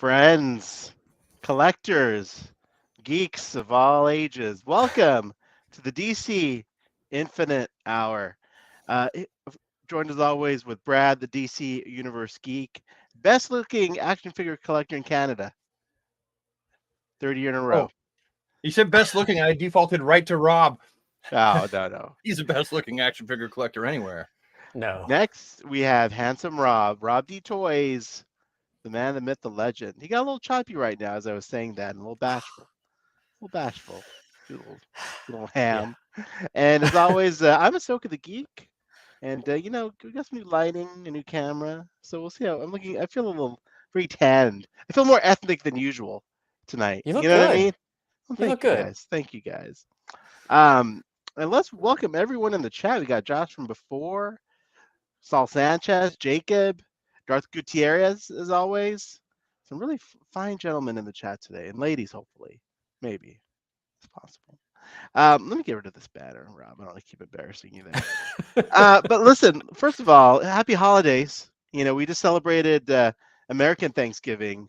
Friends, collectors, geeks of all ages, welcome to the DC Infinite Hour. Uh, i- Joined as always with Brad, the DC Universe geek, best looking action figure collector in Canada, 30 year in a row. Oh, you said best looking. I defaulted right to Rob. Oh, no. He's the best looking action figure collector anywhere. No. Next, we have Handsome Rob D. Toys, the man, the myth, the legend. He got a little choppy right now as I was saying that, and a little bashful. Little ham. And as always, I'm Ahsoka the Geek. And, we got some new lighting, a new camera. So we'll see how I'm looking. I feel a little very tanned. I feel more ethnic than usual tonight. You look know what I good. mean? Well, You look good. Guys. Thank you, guys. And let's welcome everyone in the chat. We got Josh from before, Saul Sanchez, Jacob, Darth Gutierrez, as always. Some really fine gentlemen in the chat today, and ladies, hopefully. Maybe. It's possible. Let me get rid of this banner, Rob. I don't want to keep embarrassing you there. But listen, first of all, happy holidays. We just celebrated American Thanksgiving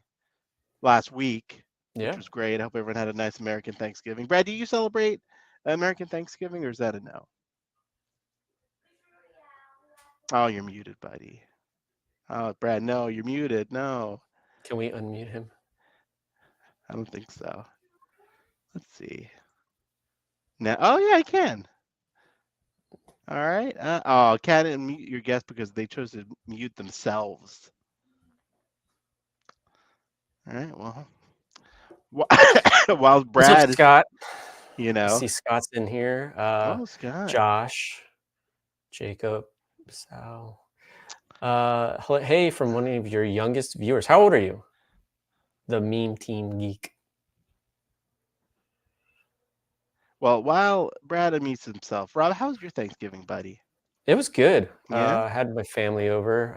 last week, which was great. I hope everyone had a nice American Thanksgiving. Brad, do you celebrate American Thanksgiving, or is that a no? Oh, you're muted, buddy. Oh, Brad, no, you're muted. No. Can we unmute him? I don't think so. Let's see. Now, oh yeah, I can. All right. Can't unmute your guest because they chose to mute themselves. All right. Well, while Brad, Scott. I see Scott's in here. Scott. Josh, Jacob, Sal. Hey, from one of your youngest viewers. How old are you? The Meme Team Geek. Well, while Brad unmutes himself, Rob, how was your Thanksgiving, buddy? It was good. Yeah? I had my family over.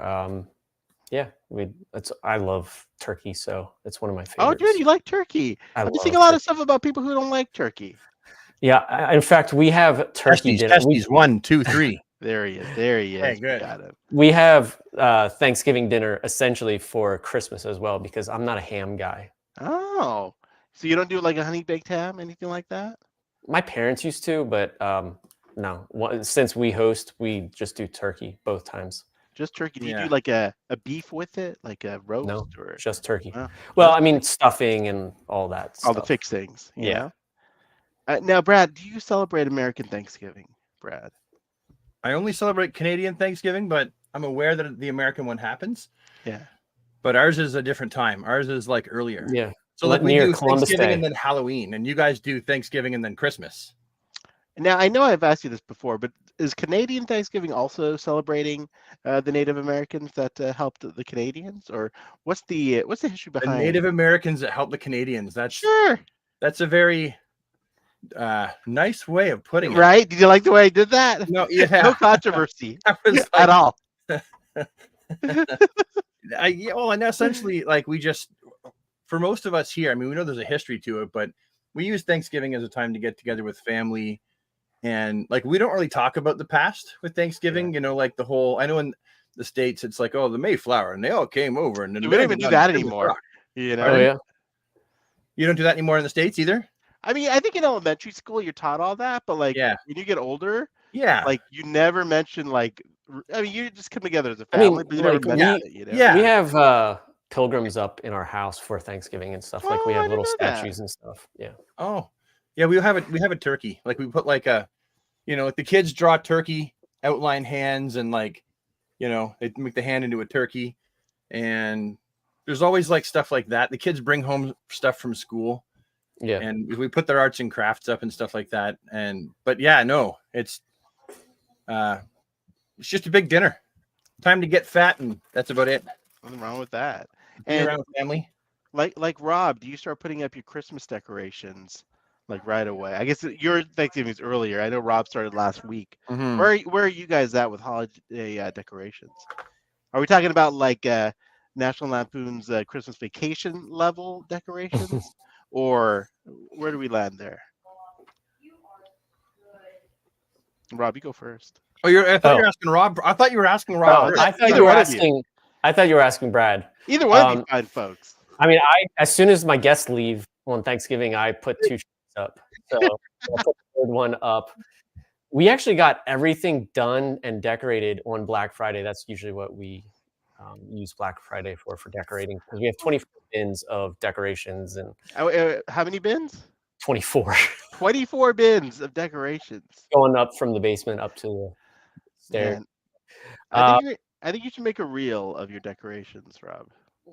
I love turkey, so it's one of my favorites. Oh, dude, you like turkey? I've been seeing a lot of stuff about people who don't like turkey. Yeah, in fact, we have turkey dinner. Testes, 1, 2, 3. There he is. Hey, good. Got him. We have Thanksgiving dinner essentially for Christmas as well because I'm not a ham guy. Oh, so you don't do like a honey baked ham, anything like that? My parents used to, but no. Since we host, we just do turkey both times. Just turkey. Do you do like a beef with it, like a roast? No, or just turkey. Oh, well, I mean stuffing and all that stuff. All the fixings. Yeah. Now, Brad, do you celebrate American Thanksgiving, Brad? I only celebrate Canadian Thanksgiving, but I'm aware that the American one happens. Yeah. But ours is a different time. Ours is like earlier. Yeah. So like we do Columbus Thanksgiving Day. and then Halloween, and you guys do Thanksgiving and then Christmas. Now, I know I've asked you this before, but is Canadian Thanksgiving also celebrating the Native Americans that helped the Canadians, or what's the history behind the Native Americans that helped the Canadians? That's a very nice way of putting it. Right? Did you like the way I did that? No, yeah. No controversy at all. And essentially, like we just, for most of us here, I mean, we know there's a history to it, but we use Thanksgiving as a time to get together with family. And like, we don't really talk about the past with Thanksgiving, like the whole, I know in the States, it's like, oh, the Mayflower, and they all came over. And we don't even do that anymore. Oh, yeah. You don't do that anymore in the States either? I mean, I think in elementary school, you're taught all that, but like when you get older, like you never mention you just come together as a family, but you never mention it, Yeah. We have pilgrims up in our house for Thanksgiving and stuff. Like we have little statues and stuff. Yeah. Oh, yeah. We have a turkey. Like we put like like the kids draw turkey, outline hands, and like, they make the hand into a turkey. And there's always like stuff like that. The kids bring home stuff from school. Yeah. And we put their arts and crafts up and stuff like that. But yeah, no, it's just a big dinner. Time to get fat, and that's about it. Nothing wrong with that. And around family. Like Rob, do you start putting up your Christmas decorations like right away? I guess your Thanksgiving is earlier. I know Rob started last week. Mm-hmm. Where are you guys at with holiday decorations? Are we talking about like National Lampoon's Christmas Vacation level decorations, or where do we land there? Rob, you go first. Oh, I thought you were asking Rob. I thought you were asking Rob. I thought you were asking Brad. Either one of you fine folks. I mean, as soon as my guests leave on Thanksgiving, I put 2 trees up. So I'll put the third one up. We actually got everything done and decorated on Black Friday. That's usually what we use Black Friday for decorating, because we have 24 bins of decorations and How many bins? 24 24 bins of decorations. going up from the basement up to the stairs. Man, I think you should make a reel of your decorations, Rob.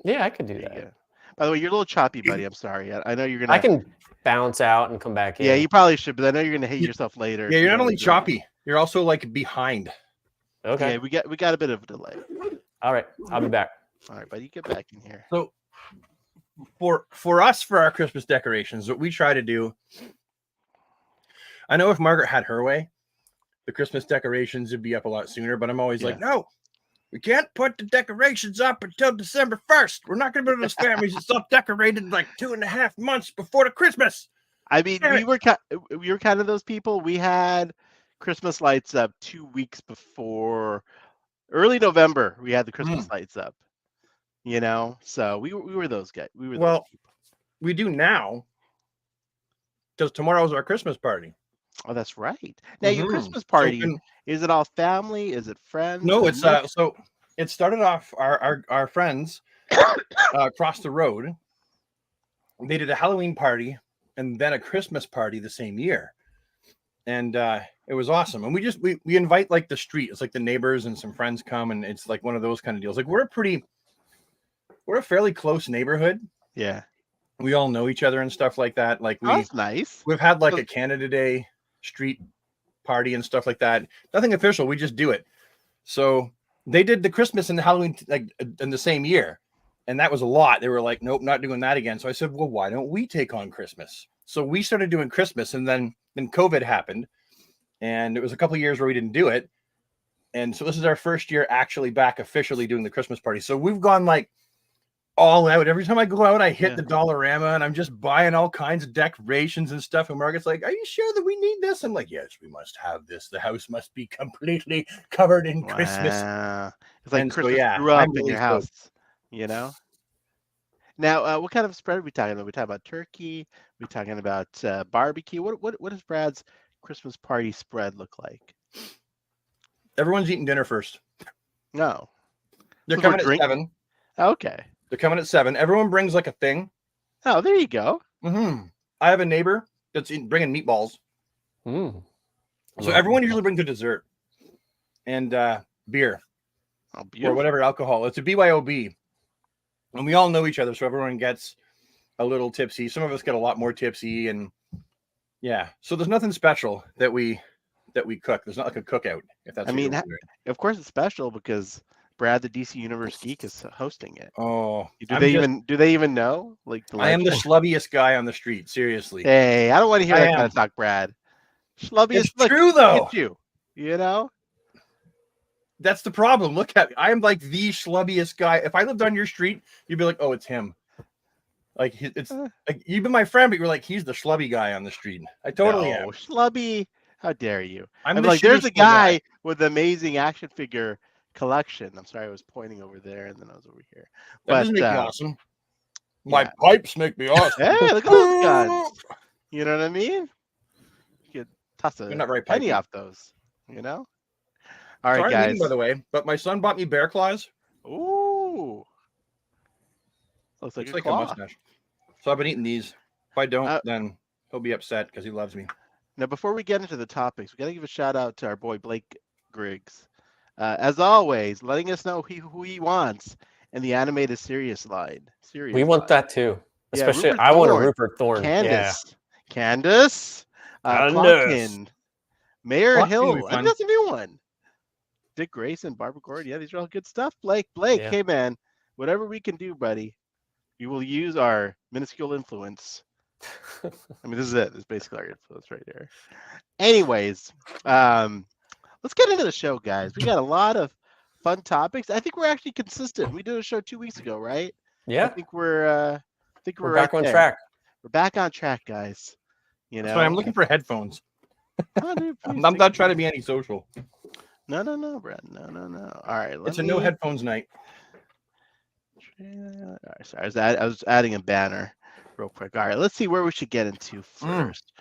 Yeah, I could do There you that. go. By the way, you're a little choppy, buddy. I'm sorry. I know you're gonna. I can bounce out and come back in. Yeah, you probably should, but I know you're gonna hate yourself later. Yeah, if you're you not only don't do it. choppy, you're also like behind. Okay. Yeah, we got a bit of a delay. All right. I'll be back. All right, buddy, get back in here. So for us, for our Christmas decorations, what we try to do, I know if Margaret had her way, the Christmas decorations would be up a lot sooner, but I'm always like, no, we can't put the decorations up until December 1st. We're not going to be those families that stop decorating like 2.5 months before the Christmas. I mean, we were kind of those people. We had Christmas lights up 2 weeks before, early November. We had the Christmas lights up. You know, so we were those guys. We were those people. We do now because tomorrow's our Christmas party. Oh, that's right. Now your Christmas party, is it all family? Is it friends? No, it's so it started off our friends across the road. They did a Halloween party and then a Christmas party the same year, and it was awesome. And we invite like the street. It's like the neighbors and some friends come, and it's like one of those kind of deals. Like we're a fairly close neighborhood. Yeah, we all know each other and stuff like that. Like that's nice. We've had like a Canada Day street party and stuff like that. Nothing official. We just do it. So they did the Christmas and the Halloween like in the same year, and that was a lot. They were like, nope, not doing that again. So I said, well, why don't we take on Christmas? So we started doing Christmas, and then COVID happened, and it was a couple of years where we didn't do it. And so this is our first year actually back officially doing the Christmas party. So we've gone like all out. Every time I go out, I hit the Dollarama and I'm just buying all kinds of decorations and stuff. And Margaret's like, are you sure that we need this? I'm like, yes, we must have this. The house must be completely covered in Christmas. It's like and Christmas so, grew up really in your house, you know? Now, what kind of spread are we talking about? We talking about turkey? We talking about barbecue? What does Brad's Christmas party spread look like? Everyone's eating dinner first. No. They're coming at 7. Okay. They're coming at 7. Everyone brings like a thing. Oh, there you go. I have a neighbor that's bringing meatballs. So everyone usually brings a dessert and beer or whatever alcohol. It's a BYOB. And we all know each other, so everyone gets a little tipsy. Some of us get a lot more tipsy, and yeah. So there's nothing special that we cook. There's not like a cookout. If that's, I mean, of course it's special because Brad, the DC Universe Geek, is hosting it. Oh, do they even know? Like, I am the schlubbiest guy on the street. Seriously. Hey, I don't want to hear that kind of talk, Brad. Schlubbiest. It's true though. You know. That's the problem. Look at me. I am like the schlubbiest guy. If I lived on your street, you'd be like, oh, it's him. Like it's like you've been my friend, but you're like, he's the schlubby guy on the street. I totally am. Schlubby. How dare you? I'm like, there's a guy with an amazing action figure collection. I'm sorry, I was pointing over there and then I was over here. That doesn't make me awesome. My pipes make me awesome. Hey, look at those guns. You know what I mean? You could toss a penny off those, you know? All right, guys. Eating, by the way, but my son bought me bear claws. Ooh. Looks like a mustache. So I've been eating these. If I don't, then he'll be upset because he loves me. Now, before we get into the topics, we got to give a shout out to our boy Blake Griggs. As always, letting us know who he wants in the animated series line. We want that too. Especially, I want a Rupert Thorne. Candace. Clockin, Mayor Hill. I think that's a new one. Dick Grayson, Barbara Gordon. Yeah, these are all good stuff. Blake, hey man, whatever we can do, buddy, we will use our minuscule influence. I mean, this is it. This is basically our influence right there. Anyways, let's get into the show, guys. We got a lot of fun topics. I think we're actually consistent. We did a show 2 weeks ago, right? Yeah. I think we're back on track. We're back on track, guys. You know, I'm looking for headphones. Oh, dude, I'm not trying to be antisocial. No, Brad. No. All right. It's a no headphones night. All right, sorry, I was adding a banner real quick. All right, let's see where we should get into first.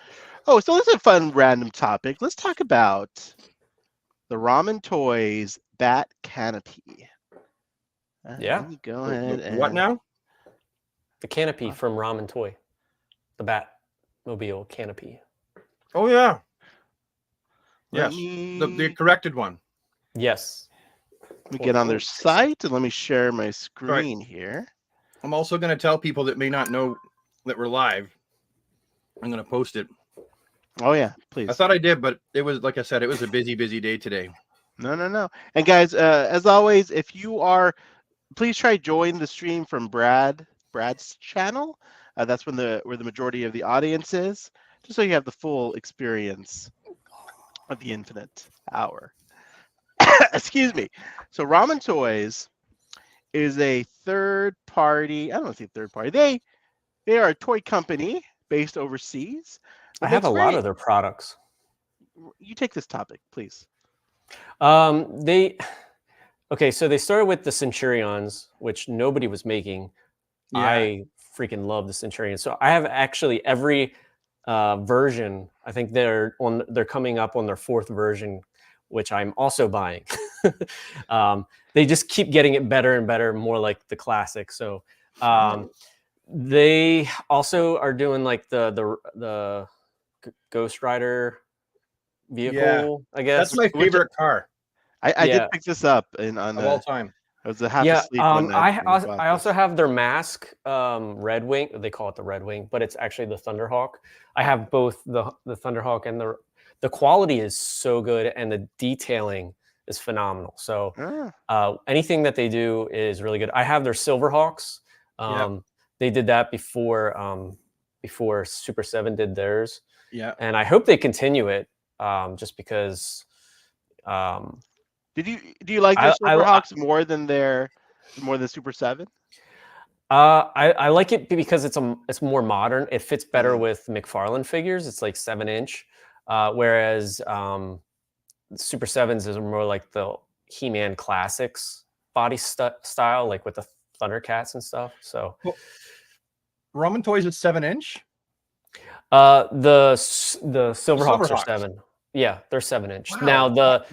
Oh, so this is a fun random topic. Let's talk about the Ramen Toys Bat Canopy. Yeah. Let me go ahead and What now? The canopy from Ramen Toy. The Batmobile canopy. Oh yeah. Let Yes. me, The corrected one. Yes. let me get on their site and let me share my screen here. I'm also going to tell people that may not know that we're live. I'm going to post it. Oh yeah, please. I thought I did, but it was, like I said, it was a busy day today. No. And guys, as always, if you are, please try join the stream from Brad's channel. That's where the majority of the audience is, just so you have the full experience of the Infinite Hour. Excuse me. So Ramen Toys is a third party. I don't want to say third party. They are a toy company based overseas. I have a lot of their products. You take this topic, please. Okay, so they started with the Centurions, which nobody was making. Yeah. I freaking love the Centurion. So I have actually every version. I think they're coming up on their 4th version, which I'm also buying. They just keep getting it better and better, more like the classic. So they also are doing like the Ghost Rider vehicle, I guess. That's my favorite car I did pick this up on of all time. I was half asleep when I also have their mask, Red Wing. They call it the Red Wing, but it's actually the Thunderhawk. I have both the Thunderhawk, and the quality is so good, and the detailing is phenomenal. So anything that they do is really good. I have their Silverhawks. They did that before Super 7 did theirs. Yeah, and I hope they continue it, just because. Do you like the Silverhawks more than Super 7? I like it because it's more modern. It fits better with McFarlane figures. It's like 7-inch, whereas Super 7s is more like the He-Man Classics body style, like with the Thundercats and stuff. So, Ramen Toys is 7-inch. The Silverhawks are 7. Yeah, they're 7-inch. Wow. Now the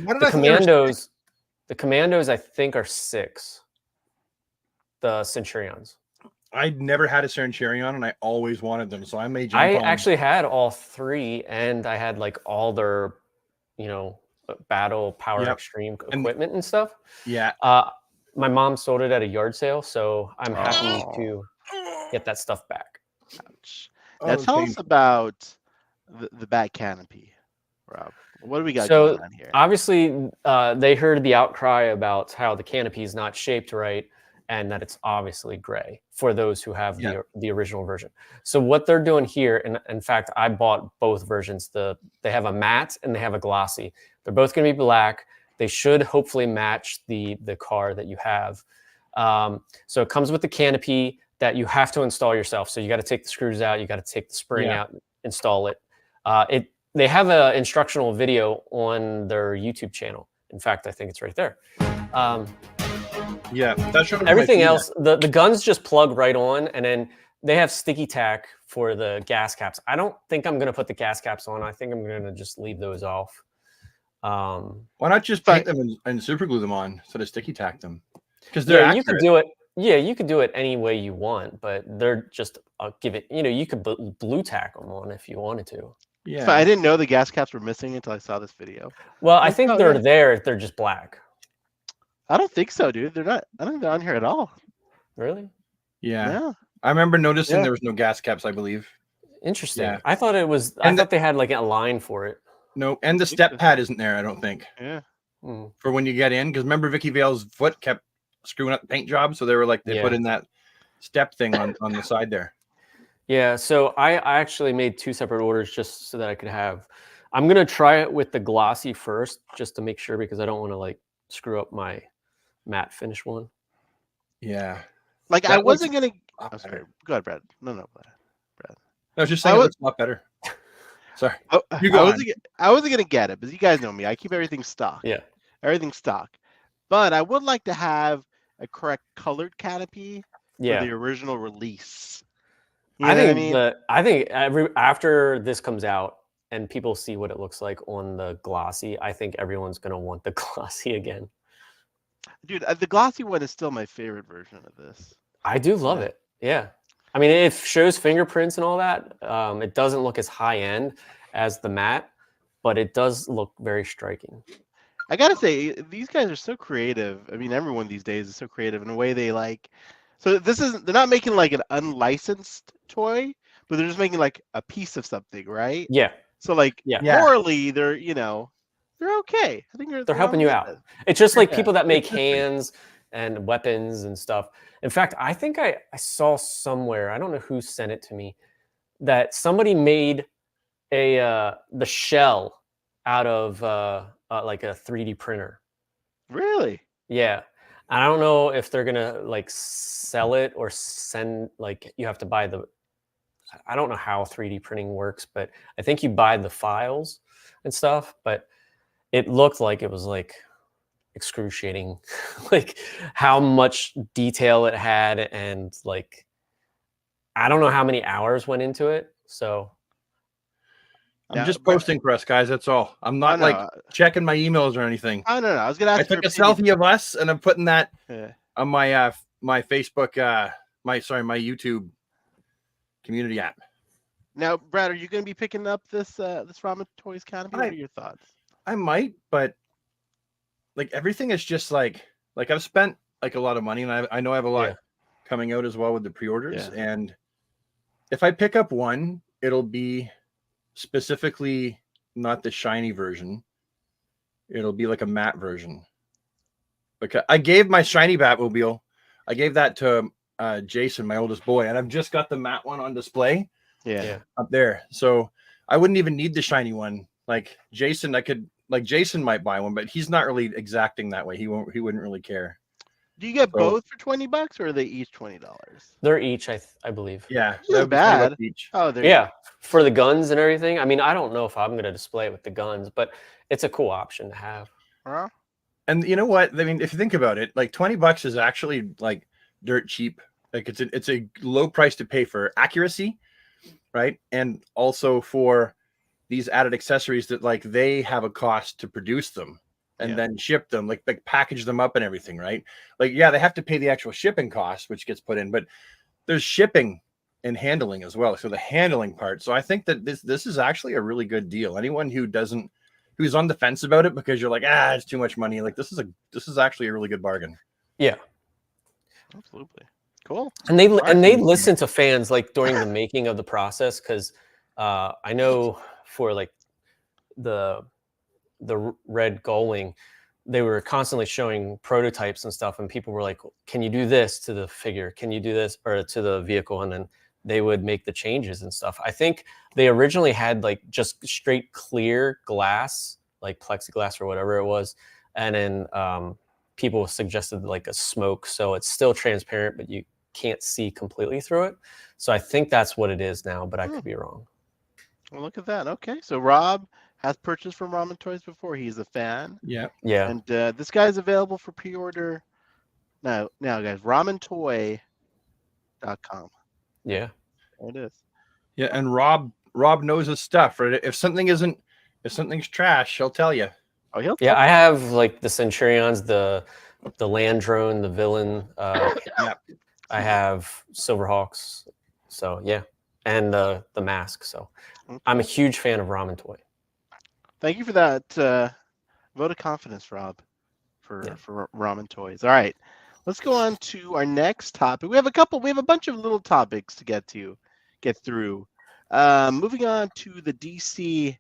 Commandos I think are 6. The Centurions. I never had a Centurion, and I always wanted them, so I may jump I on. actually had all 3, and I had like all their, Battle Power Extreme equipment and stuff. Yeah. My mom sold it at a yard sale, so I'm happy to get that stuff back. Ouch. Now tell us about the Bat Canopy, Rob. What do we got going on here? Obviously, they heard the outcry about how the canopy is not shaped right, and that it's obviously gray for those who have the original version. So what they're doing here, and in fact, I bought both versions. They have a matte and they have a glossy. They're both going to be black. They should hopefully match the car that you have. So it comes with the canopy that you have to install yourself. So you got to take the screws out. You got to take the spring out, install it. They have an instructional video on their YouTube channel. In fact, I think it's right there. That should everything else. The guns just plug right on, and then they have sticky tack for the gas caps. I don't think I'm going to put the gas caps on. I think I'm going to just leave those off. Why not just paint them and super glue them on instead of sticky tack them? Because they're you could do it. Yeah, you could do it any way you want, but they're just give it. You could blue tack them on if you wanted to. Yeah, I didn't know the gas caps were missing until I saw this video. Well, I think they're there. They're just black. I don't think so, dude. They're not. I don't think they're on here at all. Really? Yeah. I remember noticing there was no gas caps, I believe. Interesting. Yeah. I thought it was. I thought they had like a line for it. No, and the step pad isn't there, I don't think. Yeah. For when you get in, because remember Vicky Vale's foot kept screwing up the paint job, so they were like they put in that step thing on the side there. Yeah, so I actually made 2 separate orders just so that I could have. I'm gonna try it with the glossy first, just to make sure, because I don't want to like screw up my matte finish one. Yeah, like I wasn't gonna. I'm sorry. Go ahead, Brad. No, Brad. I was just saying it looks a lot better. Sorry, I wasn't gonna get it, because you guys know me. I keep everything stock. Yeah, everything stock. But I would like to have a correct colored canopy Yeah. the original release. You I know what I think mean? I think after this comes out and people see what it looks like on the glossy, I think everyone's gonna want the glossy again. Dude, the glossy one is still my favorite version of this. I do love Yeah. it. Yeah. I mean, it shows fingerprints and all that. It doesn't look as high end as the matte, but it does look very striking. I gotta say, these guys are so creative. I mean, everyone these days is so creative in a way they like. So this isn't. They're not making like an unlicensed toy, but they're just making like a piece of something, right? Yeah. So like Yeah. morally, they're they're okay. I think They're helping on you the out. good. It's just like Yeah. people that make Interesting. hands and weapons and stuff. In fact, I think I saw somewhere, I don't know who sent it to me, that somebody made the shell out of like a 3D printer. Really? Yeah. And I don't know if they're gonna like sell it or send, like you have to buy I don't know how 3D printing works, but I think you buy the files and stuff, but it looked like it was like excruciating, like how much detail it had, and like I don't know how many hours went into it. So I'm Yeah, just but- posting for us, guys. That's all. I'm not no. like checking my emails or anything. I don't know. I was gonna I ask your took a opinion. selfie of us, and I'm putting that Yeah. on my my Facebook, my YouTube community app. Now, Brad, are you gonna be picking up this this Ramen Toys canopy? What are your thoughts? I might, but like everything is just like I've spent like a lot of money, and I know I have a lot Yeah. coming out as well with the pre-orders. Yeah. And if I pick up one, it'll be specifically not the shiny version. It'll be like a matte version. Okay, I gave my shiny Batmobile, I gave that to Jason, my oldest boy, and I've just got the matte one on display Yeah. up there. So I wouldn't even need the shiny one. Like Jason, Jason might buy one, but he's not really exacting that way. He wouldn't really care. Do you get So- both for $20, or are they each $20? they're each, I believe. Yeah, Which that isn't would be 20 bucks bad. each. Oh, there. Yeah, for the guns and everything. I mean, I don't know if I'm going to display it with the guns, but it's a cool option to have. Huh? And you know what? I mean, if you think about it, like 20 bucks is actually like dirt cheap. Like it's a low price to pay for accuracy, right? And also for these added accessories that like they have a cost to produce them and Yeah. then ship them, like package them up and everything, right? Like, yeah, they have to pay the actual shipping cost, which gets put in, but there's shipping and handling as well. So the handling part. So I think that this is actually a really good deal. Anyone who's on the fence about it because you're like, it's too much money. Like this is actually a really good bargain. Yeah. Absolutely. Cool. And they Marketing. listen to fans like during the making of the process, because I know for like the Red Gullwing, they were constantly showing prototypes and stuff, and people were like, "Can you do this to the figure? Can you do this or to the vehicle?" And then they would make the changes and stuff. I think they originally had like just straight clear glass, like plexiglass or whatever it was, and then people suggested like a smoke, so it's still transparent, but you can't see completely through it. So I think that's what it is now, but I could be wrong. Well, look at that. Okay, so Rob has purchased from Ramen Toys before. He's a fan, Yeah. Yeah. and this guy's available for pre-order now. Now, guys, RamenToy.com. Yeah. There it is. Yeah. And Rob knows his stuff, right? If something's trash, he'll tell you. Oh, he'll. Yeah, I have like the Centurions, the land drone, the villain. Yeah. I have Silverhawks. So yeah, and the mask. So I'm a huge fan of Ramen Toy. Thank you for that vote of confidence, Rob, for Ramen Toys. All right, let's go on to our next topic. We have a bunch of little topics to get through. Moving on to the DC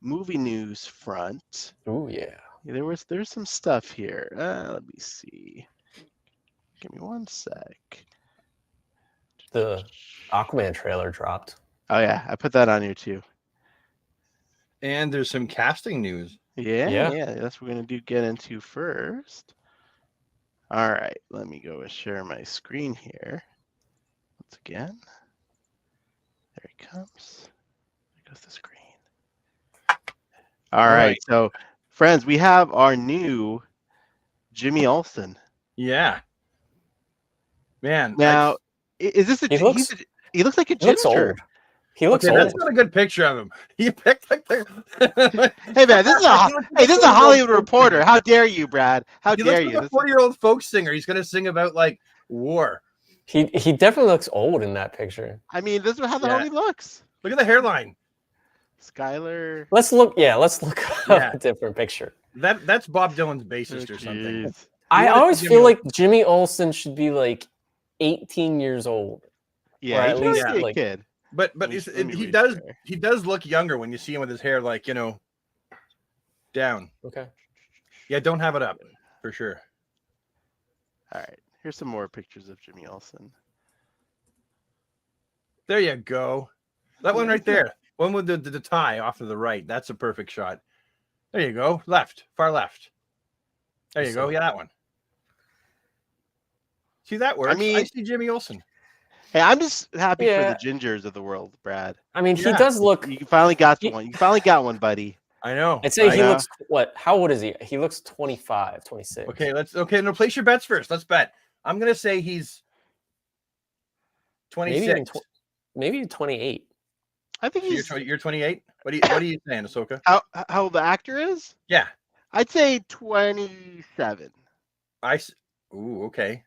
movie news front. Ooh yeah. There's some stuff here. Let me see. Give me one sec. The Aquaman trailer dropped. Oh yeah, I put that on here too. And there's some casting news. Yeah. That's what we're gonna get into first. All right, let me go and share my screen here. Once again. There it comes. There goes the screen. All right, so friends, we have our new Jimmy Olsen. Yeah. Man, Now, is this a? He looks- he looks like a He looks ginger. old. He looks okay, old. that's not a good picture of him. You picked like the. Hey man, this is a hey, this is a Hollywood Reporter. How dare you, Brad? How He dare looks you? like a 40-year-old folk singer. He's gonna sing about like war. He definitely looks old in that picture. I mean, this is how the Yeah. homie looks. Look at the hairline. Skylar. Let's look. Yeah, let's look Yeah. up a different picture. That's Bob Dylan's Oh, bassist or something. jeez. I wanna see always Jimmy feel like Olsen. Jimmy Olsen should be like 18 years old. Yeah, at he's really least, a like- kid. But Let me- it's- let me he read does there. he does look younger when you see him with his hair like down. Okay. Yeah, don't have it up for sure. All right, here's some more pictures of Jimmy Olsen. There you go. That one Yeah, right that's there. One with the tie off to the right. That's a perfect shot. There you go. Left, far left. There you go. So- Yeah, that one. See, that works. I mean- see Jimmy Olsen. Hey, I'm just happy Yeah. for the gingers of the world, Brad. I mean, Yeah. he does look. You finally got He- one. You finally got one, buddy. I know. I'd say I he know. looks what? How old is he? He looks 25, 26. Okay, no, place your bets first. Let's bet. I'm gonna say he's maybe 26. even maybe 28. I think So he's you're 28. What are you saying, Ahsoka? how old the actor is. Yeah. I'd say 27. Ooh, okay.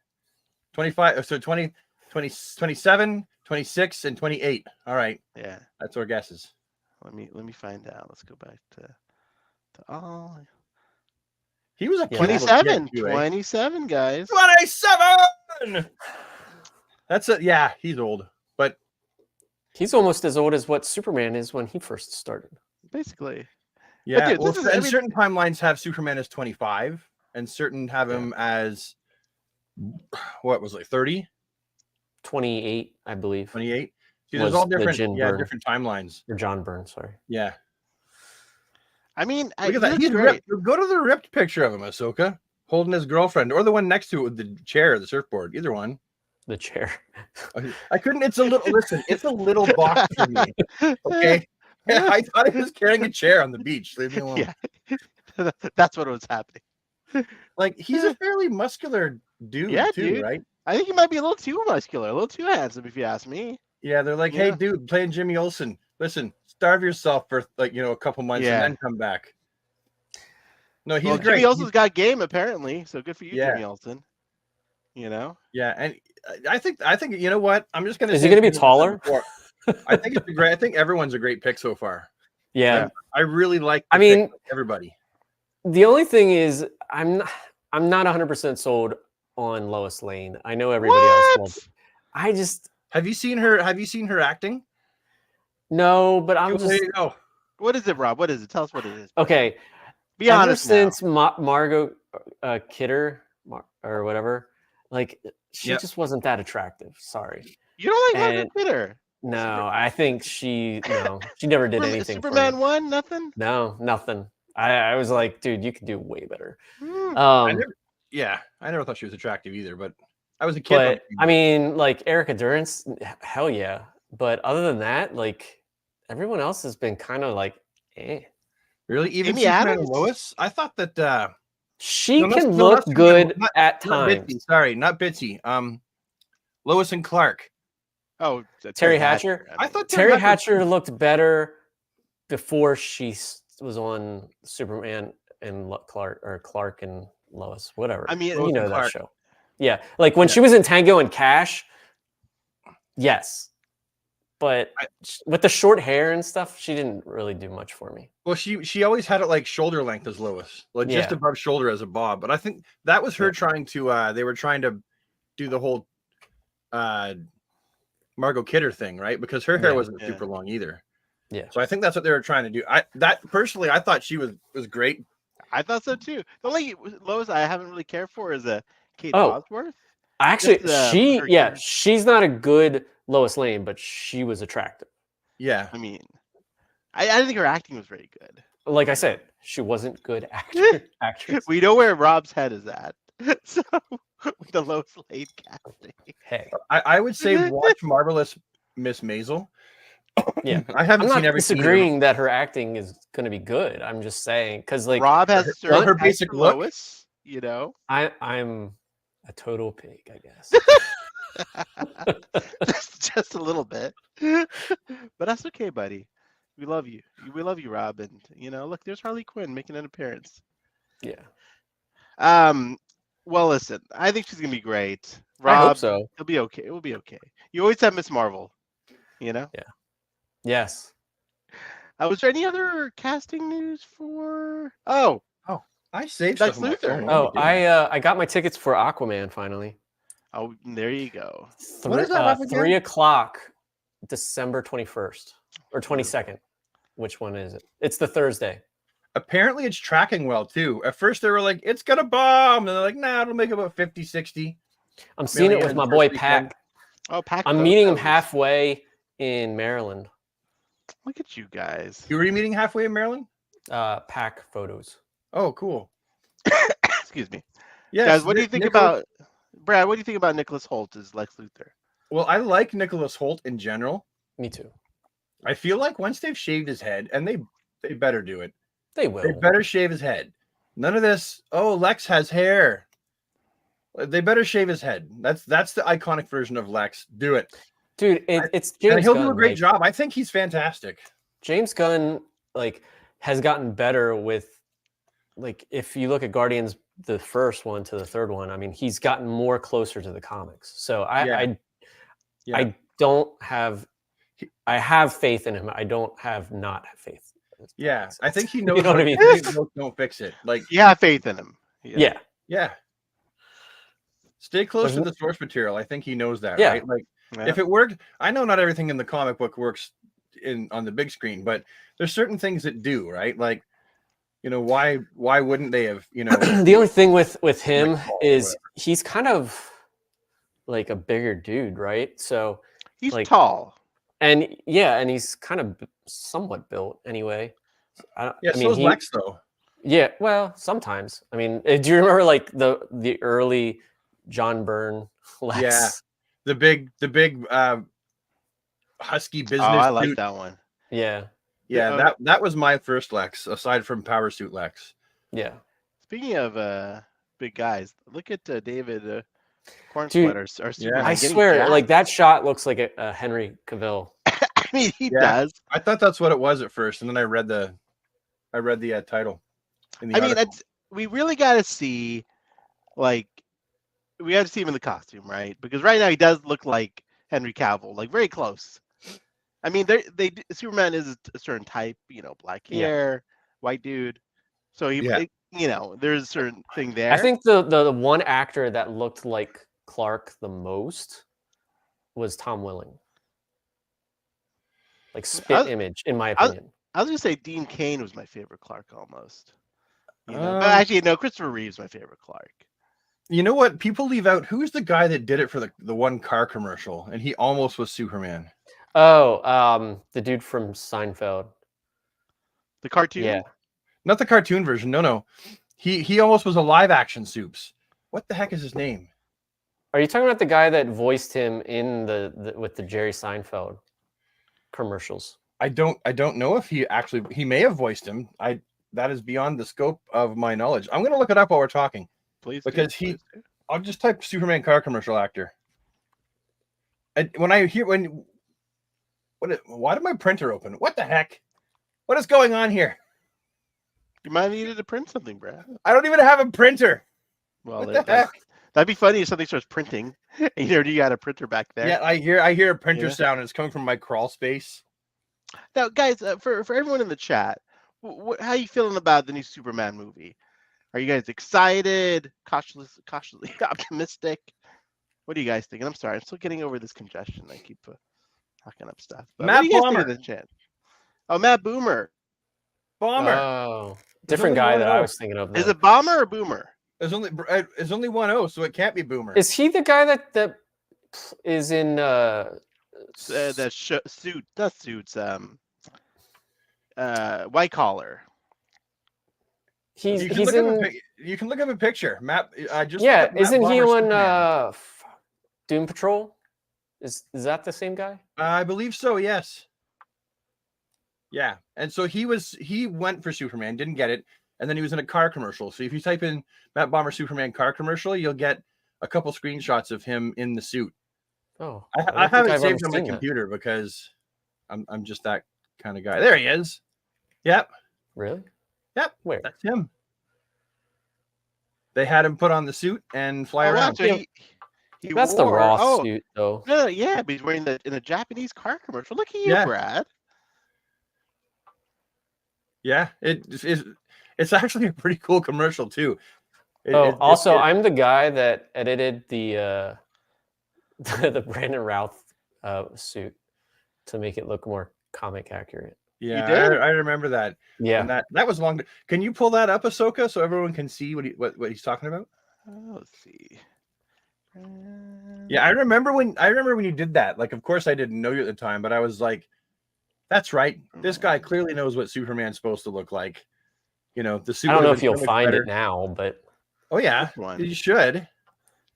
25. So 20, 20, 27, 26, and 28. All right. Yeah. That's our guesses. Let me find out. Let's go back to all He was a Yeah, cute little 27. kid, too, eh? 27 guys. 27. That's it. Yeah, he's old. But He's almost as old as what Superman is when he first started. Basically. yeah, dude, well, this is- and I mean- certain timelines have Superman as 25, and certain have him as what was it, 30, 28, I believe. 28. See, there's Was all the different, Jim yeah, Byrne. different timelines. Or John Byrne, sorry. Yeah. I mean, Look he at that. looks He's great. ripped. Go to the ripped picture of him, Ahsoka, holding his girlfriend, or the one next to it with the chair, the surfboard. Either one. The chair. I couldn't. It's a little. Listen, it's a little box for me. Okay. Yeah, I thought he was carrying a chair on the beach. Leave me alone. Yeah. That's what was happening. Like he's a fairly muscular dude, Yeah, too, dude. right? I think he might be a little too muscular, a little too handsome, if you ask me. Yeah, they're like, hey, Yeah. dude, playing Jimmy Olsen. Listen, starve yourself for like a couple months Yeah. and then come back. No, he's Well, great. Jimmy Olsen's got game apparently, so good for you, Yeah. Jimmy Olsen. You know, Yeah, and I think you know what? I'm just gonna. Is say he gonna be Jimmy Olsen taller? before. I think it's a great. I think everyone's a great pick so far. Yeah. I really like. I the pick mean, of everybody. the only thing is I'm not 100% sold on Lois Lane. I know everybody else loves it. I just Have you seen her? Have you seen her acting? no, but I'm Oh, just there you go. What is it, Rob? What is it? Tell us what it is. okay. Be Ever honest now. since Margot Kidder or whatever, like she Yep. just wasn't that attractive. Sorry. You don't like Margaret and- Kidder? No, I think she never did anything. for me. Superman 1, nothing. No, nothing. I was like, dude, you could do way better. Hmm. I never thought she was attractive either, but I was a kid. when But she- I mean, like Erica Durance, hell yeah. But other than that, like everyone else has been kind of like, eh. really, even Amy Superman and Adams? Lois. I thought that She No, can not look Superman, good not- at not times. Bitsy. Sorry, not Bitsy. Lois and Clark. Oh, Terry Hatcher? I thought Terry Hatcher looked better before she was on Superman and Clark and Lois, whatever. I mean, Lois you know and that Clark. show. Yeah, like when Yeah. she was in Tango and Cash. Yes, but with the short hair and stuff, she didn't really do much for me. Well, she always had it like shoulder length as Lois, like just Yeah. above shoulder as a Bob. But I think that was her Yeah. trying to. They were trying to do the whole Margot Kidder thing, right? Because her hair Yeah. wasn't Yeah. super long either. Yeah. So I think that's what they were trying to do. I thought she was great. I thought so too. The only Lois I haven't really cared for is Kate Oh. Bosworth. Actually, Just, her yeah, hair. she's not a good Lois Lane, but she was attractive. Yeah. I mean, I didn't think her acting was very good. Like I said, she wasn't good actress. We know where Rob's head is at. So with the Lois Lane casting. Hey, I would say watch Marvelous Miss Maisel. Yeah. I haven't I'm seen not every scene of it. disagreeing that her acting is going to be good. I'm just saying because like Rob has her certain basic types of look. Lois, you know. I'm a total pig, I guess. just a little bit, but that's okay, buddy. We love you. We love you, Rob. And look, there's Harley Quinn making an appearance. Yeah. Well, listen, I think she's gonna be great. I hope Rob, so. it'll be okay. It will be okay. You always have Miss Marvel, Yeah. Yes. Was there any other casting news for? Oh, I saved Lex stuff on my Luthor. phone. Oh, I got my tickets for Aquaman finally. oh, there you go. What is that up again? 3:00, December 21st or 22nd. Which one is it? It's the Thursday. Apparently it's tracking well too. At first they were like, it's gonna bomb, and they're like, nah, it'll make about 50-60. I'm seeing it with my boy Pat. Oh, Pac. I'm meeting him photos. halfway in Maryland. Look at you guys. You were meeting halfway in Maryland? Pack photos. Oh, cool. Excuse me, Yes, guys. What do you think Nicholas- about Brad? What do you think about Nicholas Holt as Lex Luthor? Well, I like Nicholas Holt in general. Me too. I feel like once they've shaved his head, and they better do it. They will. They better shave his head. None of this. Oh, Lex has hair. They better shave his head. That's the iconic version of Lex. Do it, Dude, it's James and he'll Gunn. do a great like, job. I think he's fantastic. James Gunn has gotten better with if you look at Guardians, the first one to the third one, I mean, he's gotten more closer to the comics. So I don't have I have faith in him. I don't have not faith. Yeah, I think he knows. You know what I when mean? things don't fix it. Like, You have faith in him. Yeah. yeah. Stay close There's to the source material. I think he knows that, Yeah. right? Like, Yeah. if it worked, I know not everything in the comic book works on the big screen, but there's certain things that do, right? Like, why wouldn't they have, The only thing with him Like Paul or is whatever. he's kind of like a bigger dude, right? So He's like- tall. and he's kind of somewhat built anyway. I Yeah, mean, so is Lex though. Yeah, well, sometimes. I mean, do you remember the early John Byrne Lex? Yeah. The big husky business. Oh, I like dude. that one. Yeah. Yeah, that was my first Lex, aside from Power Suit Lex. Yeah. Speaking of big guys, look at David Corn Dude, Sweater. Or Superman I getting swear, jacked. that shot looks like a Henry Cavill. I mean, he Yeah. does. I thought that's what it was at first, and then I read the title. In the I mean, article. we really got to see, we got to see him in the costume, right? Because right now he does look like Henry Cavill, very close. I mean, Superman is a certain type, black Yeah. hair, white dude. So Yeah. there's a certain thing there. I think the one actor that looked like Clark the most was Tom Welling. Spit image, in my opinion. I was gonna say Dean Cain was my favorite Clark almost. But Um, actually, no, Christopher Reeve's my favorite Clark. You know what? People leave out who's the guy that did it for the one car commercial, and he almost was Superman. Oh, the dude from Seinfeld. The cartoon. Yeah. Not the cartoon version. No. He almost was a live action Soups. What the heck is his name? Are you talking about the guy that voiced him in with the Jerry Seinfeld commercials? I don't know if he may have voiced him. That is beyond the scope of my knowledge. I'm gonna look it up while we're talking. Please. Because please do. I'll just type Superman car commercial actor. Why did my printer open? What the heck? What is going on here? You might have needed to print something, Brad. I don't even have a printer. Well, What the heck? that'd be funny if something starts printing. And you got a printer back there. Yeah, I hear a printer Yeah. sound. And it's coming from my crawl space. Now, guys, for everyone in the chat, how you feeling about the new Superman movie? Are you guys excited? Cautiously optimistic? What are you guys thinking? I'm sorry, I'm still getting over this congestion. I keep talking up stuff. But what Matt do you guys think Bomer. in the chat? Oh, Matt Boomer. Bomber. Oh, There's different only guy one that I O. was thinking of. Is though. it Bomber or Boomer? There's only one O, so it can't be Boomer. Is he the guy that is in The suit, not suits. White collar. he's you can he's look up in you can look up a picture. Matt, just yeah, look up Matt isn't he Bomber on Superman. Doom Patrol? Is that the same guy? I believe so. Yes. Yeah, and so he went for Superman, didn't get it, and then he was in a car commercial. So if you type in Matt Bomber Superman car commercial, you'll get a couple screenshots of him in the suit. Oh, I don't have think it I've saved ever on my seen that. computer because I'm just that kind of guy. There he is. Yep, Really? yep, Where? that's him. They had him put on the suit and fly Oh, wow, around. so Yeah, he That's the wore. Ross Oh, suit, though. no, yeah, but he's wearing the in a Japanese car commercial. Look at you, Yeah. Brad. Yeah, it's actually a pretty cool commercial too. Also, I'm the guy that edited the the Brandon Routh suit to make it look more comic accurate. yeah, did? I remember that. Yeah. And that was long. Can you pull that up, Ahsoka, so everyone can see what he's talking about? Let's see. Yeah, I remember when you did that. Like, of course, I didn't know you at the time, but I was like, "That's right. This guy clearly knows what Superman's supposed to look like." You know, the suit. I don't know would've if been you'll so much find better. it now, but Oh yeah, Which one? you should. Do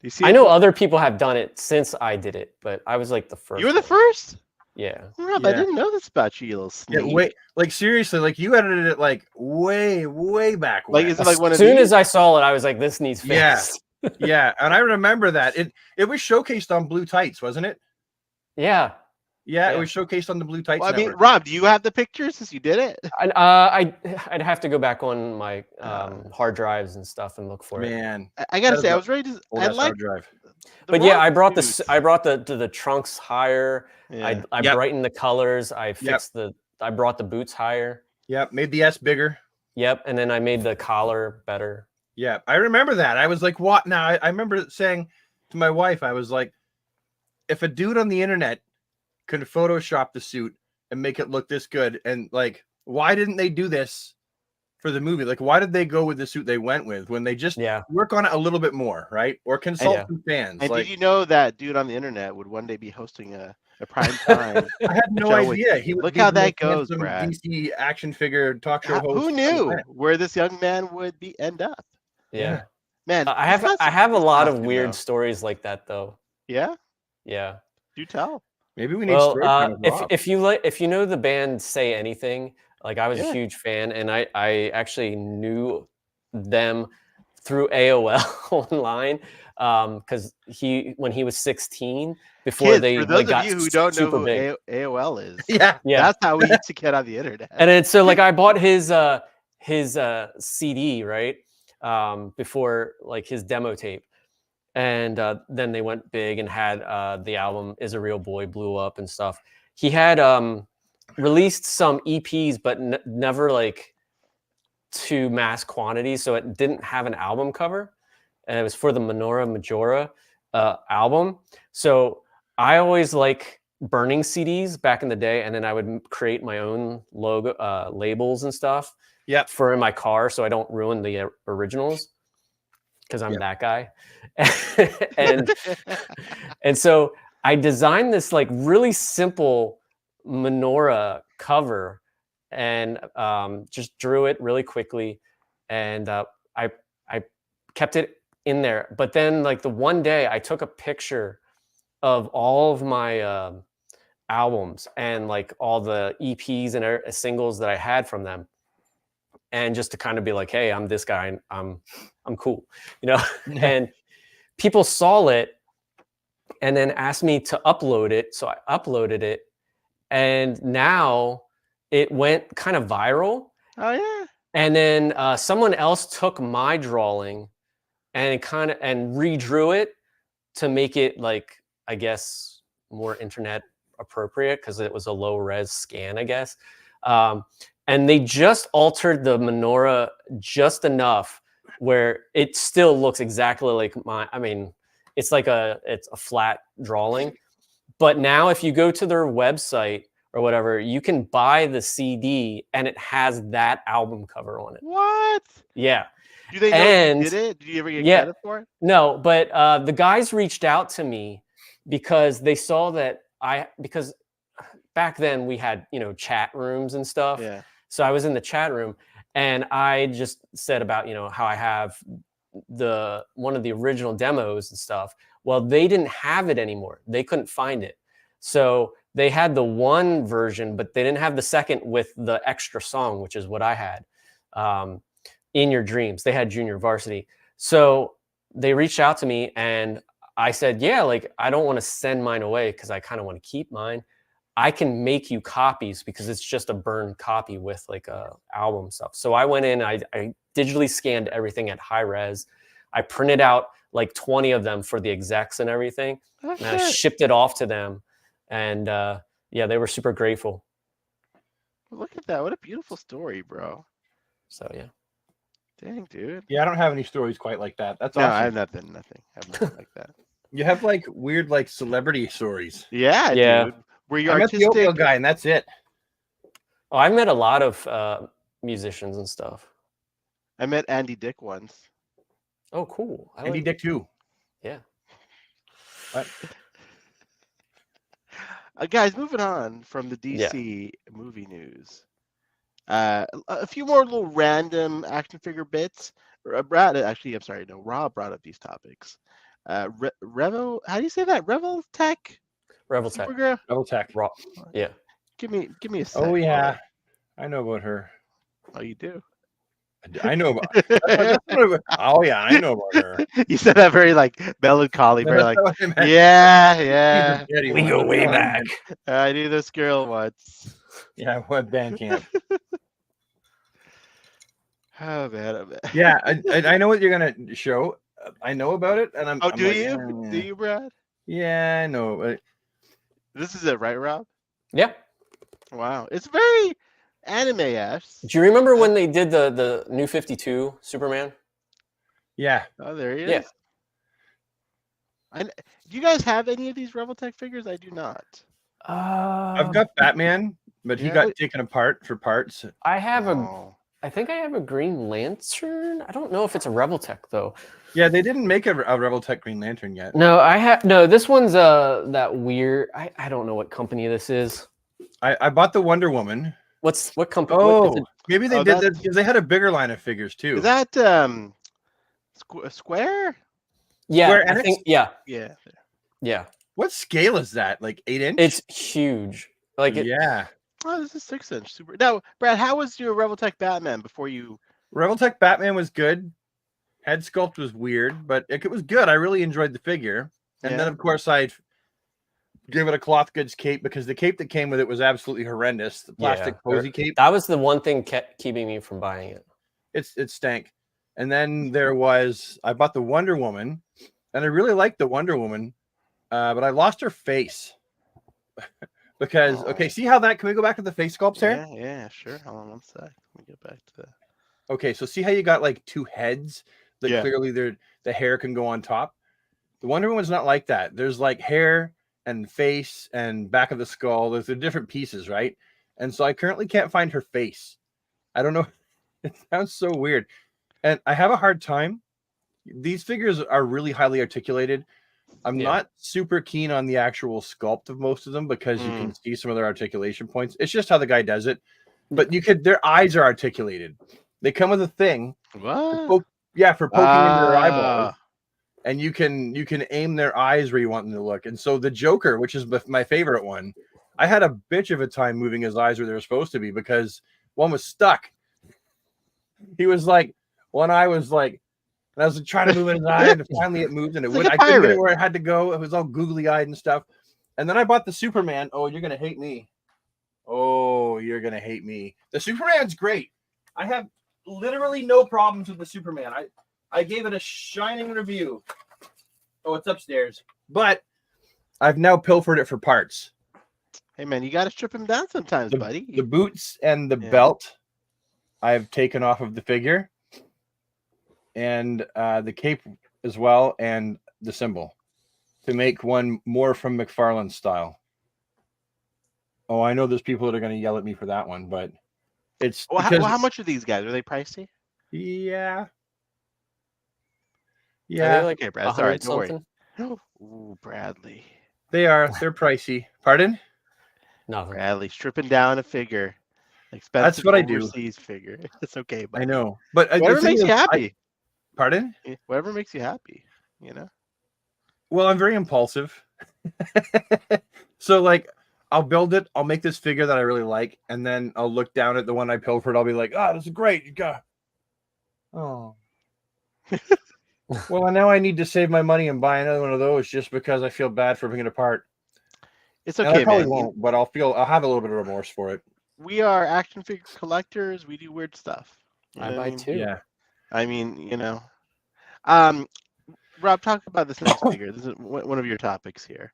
you see? I know other people have done it since I did it, but I was like the first. You were the one. first. Yeah. Rob, I Yeah. didn't know this about you, you little Yeah, sneak. wait, like seriously, like you edited it like way back when. Like, is it like one As of soon these? as I saw it, I was like, "This needs Yeah. fixed." Yeah, and I remember that it was showcased on Blue Tights, wasn't it? Yeah. Yeah, Yeah. it was showcased on the Blue Tights. Well, I mean, network. Rob, do you have the pictures since you did it? I'd have to go back on my hard drives and stuff and look for it. Man, I gotta That say, is I a was ready to. old I ass like. hard drive. But yeah, Rob I brought suits. the trunks higher. Yeah. I Yep. brightened the colors. I fixed I brought the boots higher. Yep, made the S bigger. Yep, and then I made the collar better. Yeah, I remember that. I was like, what? Now I remember saying to my wife, I was like, if a dude on the internet could Photoshop the suit and make it look this good, and like, why didn't they do this for the movie? Like, why did they go with the suit they went with when they just Yeah. work on it a little bit more, right? Or consult Yeah. some fans. And Like, did you know that dude on the internet would one day be hosting a prime time? I had no show with idea you? he would Look be how the that most goes, handsome Brad. DC action figure talk show host. Who on the knew planet. where this young man would end up? Yeah. Man, I he's got have some a cool lot of costume, weird though. stories like that though. Yeah, Yeah. do tell. Maybe we need Well, story time with Rob. if you know the band Say Anything, like I was a huge fan, and I actually knew them through AOL online because when he was 16 before Kids, they for those got of you who don't know super who big. AOL is, Yeah. that's how we used to get on the internet. And then so like I bought his CD right before like his demo tape, and then they went big and had the album Is a Real Boy blew up and stuff. He had released some EPs, but never like to mass quantities, so it didn't have an album cover, and it was for the Menorah Majora album. So I always like burning CDs back in the day, and then I would create my own logo labels and stuff. Yep. For in my car, so I don't ruin the originals, because I'm that guy. and so I designed this like really simple menorah cover, and just drew it really quickly, and I kept it in there. But then like the one day I took a picture of all of my albums and like all the EPs and singles that I had from them, and just to kind of be like, hey, I'm this guy, and I'm cool, you know. And people saw it and then asked me to upload it, so I uploaded it, and now it went kind of viral. Oh yeah. And then someone else took my drawing and redrew it to make it like, I guess, more internet appropriate, because it was a low res scan, I guess. And they just altered the menorah just enough where it still looks exactly like it's a flat drawing. But now if you go to their website or whatever, you can buy the CD and it has that album cover on it. What? Yeah. Do they know you did it? Did you ever get credit for it? No, but the guys reached out to me because they saw that because back then we had, chat rooms and stuff. Yeah. So I was in the chat room and I just said about, how I have one of the original demos and stuff. Well, they didn't have it anymore. They couldn't find it. So they had the one version, but they didn't have the second with the extra song, which is what I had. In Your Dreams. They had Junior Varsity. So they reached out to me and I said, yeah, like I don't want to send mine away because I kind of want to keep mine. I can make you copies because it's just a burned copy with like a album stuff. So I went in, I digitally scanned everything at high res. I printed out like 20 of them for the execs and everything. Oh, And I shit. shipped it off to them. And yeah, they were super grateful. Look at that. What a beautiful story, bro. So yeah. Dang, dude. Yeah, I don't have any stories quite like that. That's No, awesome. I have nothing. I have nothing like that. You have like weird like celebrity stories. Yeah, Yeah. dude. Were you I met the artistic? Oatmeal guy, and that's it. Oh, I've met a lot of musicians and stuff. I met Andy Dick once. Oh, cool. I Andy like, Dick too. yeah. What? Guys, moving on from the DC movie news. A few more little random action figure bits. Brad, actually, I'm sorry, no, Rob brought up these topics. Revo, how do you say that? Revel Tech? Reveltech. Supergirl? Double Tech. Raw. Yeah. Give me a sec. Oh yeah, I know about her. Oh, you do? I know about. Oh yeah, I know about her. You said that very like melancholy, very like, That's what I meant. yeah. We go way back. I knew this girl once. Yeah, what band camp? Oh man, oh, man. Yeah, I know what you're gonna show. I know about it, and I'm. Oh, I'm do like, you? Do you, Brad? Yeah, I know. But This is it, right, Rob? Yeah. Wow, it's very anime-esque. Do you remember when they did the new 52 Superman? yeah, Oh, there he is. Yeah. Do you guys have any of these Reveltech figures? I do not. I've got Batman, but he yeah. got taken apart for parts. I have Oh. I think I have a Green Lantern. I don't know if it's a Reveltech though. Yeah, they didn't make a Reveltech Green Lantern yet. No, I have no. This one's that weird. I don't know what company this is. I bought the Wonder Woman. What company? Oh, what, is maybe they Oh, did that's- that because they had a bigger line of figures too. Is that Square? yeah, Square I Enix? think yeah, Yeah. yeah. What scale is that? Like 8-inch? It's huge. Like it, yeah. Oh, this is 6-inch. Super. Now, Brad, how was your Reveltech Batman before you? Reveltech Batman was good. Head sculpt was weird, but it was good. I really enjoyed the figure. And then, Yeah. of course, I gave it a cloth goods cape because the cape that came with it was absolutely horrendous. The plastic Yeah. posy cape, that was the one thing kept keeping me from buying it. it stank. And then I bought the Wonder Woman, and I really liked the Wonder Woman, but I lost her face. Because, okay, see how can we go back to the face sculpts here? Yeah, sure. Hold on one sec. Let me get back to that. Okay, so see how you got like two heads that Yeah. clearly the hair can go on top? The Wonder Woman's not like that. There's like hair and face and back of the skull. There's the different pieces, right? And so I currently can't find her face. I don't know. It sounds so weird. And I have a hard time. These figures are really highly articulated. I'm Yeah. not super keen on the actual sculpt of most of them because you can see some of their articulation points. It's just how the guy does it. But their eyes are articulated. They come with a thing. What? For poking into their eyeballs. Ah. And you can aim their eyes where you want them to look. And so the Joker, which is my favorite one, I had a bitch of a time moving his eyes where they were supposed to be because one was stuck. He was like, one eye was like, and I was trying to move in his eye, and finally it moved, and It's like a I couldn't get pirate. it where it had to go. It was all googly eyed and stuff. And then I bought the Superman. Oh, you're gonna hate me. Oh, you're gonna hate me. The Superman's great. I have literally no problems with the Superman. I gave it a shining review. Oh, it's upstairs. But I've now pilfered it for parts. Hey man, you got to strip him down sometimes, buddy. The boots and the Yeah. belt I've taken off of the figure. And the cape as well, and the symbol to make one more from McFarlane's style. Oh, I know there's people that are going to yell at me for that one, but it's Well, because how much are these guys? Are they pricey? yeah. Are Yeah, they like Okay, Brad. Sorry, 100 don't worry. something? Ooh, Bradley. they're pricey. Pardon? Nothing. Bradley stripping down a figure. Expensive That's what I do. overseas figure. It's okay, but I know. But the whatever thing makes you is, happy. Pardon? Whatever makes you happy. You know. Well, I'm very impulsive. So like I'll build it, I'll make this figure that I really like, and then I'll look down at the one I pilfered, I'll be like, oh, this is great. You got oh. Well, and now I need to save my money and buy another one of those just because I feel bad for bringing it apart. It's And I okay, probably man. won't, but I'll have a little bit of remorse for it. We are action figure collectors. We do weird stuff. You I know what buy mean? 2. Yeah. I mean, Rob, talk about this next figure. This is one of your topics here.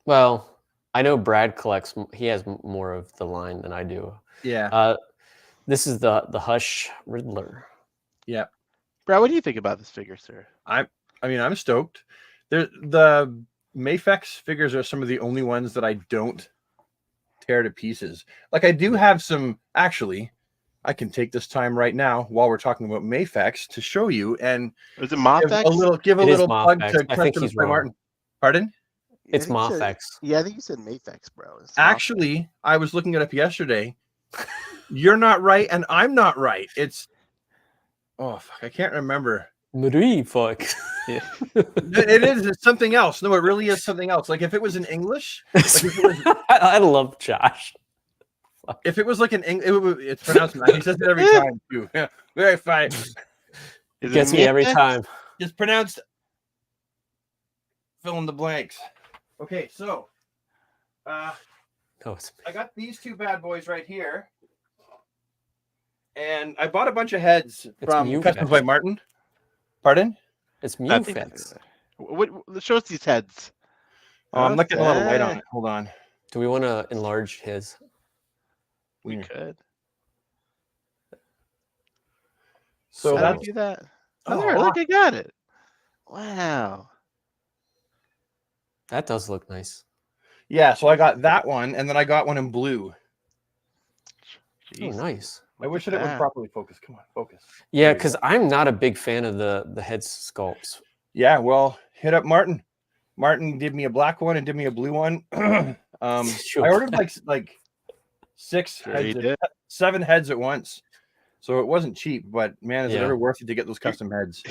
Well, I know Brad collects. He has more of the line than I do. Yeah. This is the Hush Riddler. Yeah. Brad, what do you think about this figure, sir? I mean, I'm stoked. The Mafex figures are some of the only ones that I don't tear to pieces. Like I do have some. Actually, I can take this time right now while we're talking about Mafex to show you and Is it Mafex? give a It is little plug Mafex. to I think Customs he's by wrong. Martin. Pardon? It's I think you said- Mafex. Yeah, I think you said Mafex, bro. It's Actually, I was looking it up yesterday. You're not right, and I'm not right. It's fuck, I can't remember. Marie, fuck. It is. It's something else. No, it really is something else. Like if it was in English, like if it was, I love Josh. if it was like an it's pronounced. He says it every time too. Yeah, very fine. Is Gets it me every Mafex? time. It's pronounced. Fill in the blanks. Okay, so Oh, it's I got these two bad boys right here, and I bought a bunch of heads from Mufex. Customs by Martin. Pardon? It's I think- Mufex. What show us these heads? Oh, I'm not getting a lot of light on Okay. it. Hold on. Do we want to enlarge his? We Weird. could. So How do that's we do that? Oh, Oh, there, look, I got it. Wow. That does look nice. yeah. So I got that one, and then I got one in blue. Jeez, Oh, nice. I look wish at that it would that. properly focus. Come on, focus. Yeah, There you because I'm not a big fan of the head sculpts. Yeah, well, hit up Martin. Martin did me a black one and did me a blue one. Sure. I ordered like 6 Sure you heads, did. 7 heads at once, so it wasn't cheap. But man, is it Yeah. ever worth it to get those custom heads?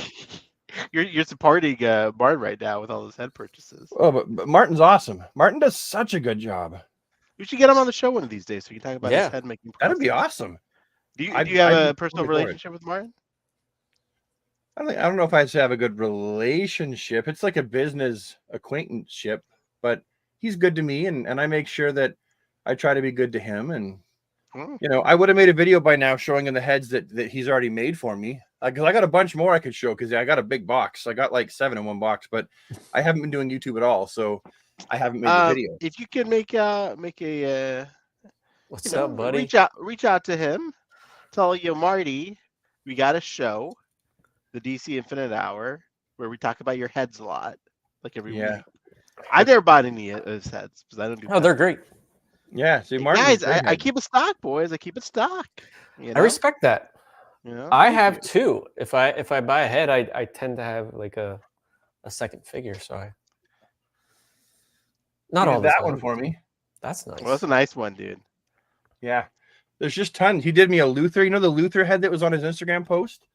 You're supporting Bard right now with all those head purchases. Oh, but Martin's awesome. Martin does such a good job. We should get him on the show one of these days so we can talk about Yeah. his head making. That'd be process. awesome. Do you I'd- have I'd a be personal totally for it. relationship with Martin? I don't know if I'd say I have a good relationship. It's like a business acquaintanceship, but he's good to me, and I make sure that I try to be good to him. And Hmm. I would have made a video by now showing him the heads that he's already made for me. Because I got a bunch more I could show because I got a big box. I got like 7 in one box, but I haven't been doing YouTube at all, so I haven't made the video. If you can make a What's you know, up, buddy? reach out to him, tell Marty, we got a show, the DC Infinite Hour, where we talk about your heads a lot, like every Yeah. week. I've never bought any of his heads because I don't do. Oh, they're great. Yeah, see, Hey, Martin. guys, I keep it stock, boys. I keep it stock. You know? I respect that. You know? I Thank have you. 2. If I buy a head, I tend to have like a second figure. So not all the that time. one for me. That's nice. Well, that's a nice one, dude. Yeah, there's just tons. He did me a Luther. You know the Luther head that was on his Instagram post.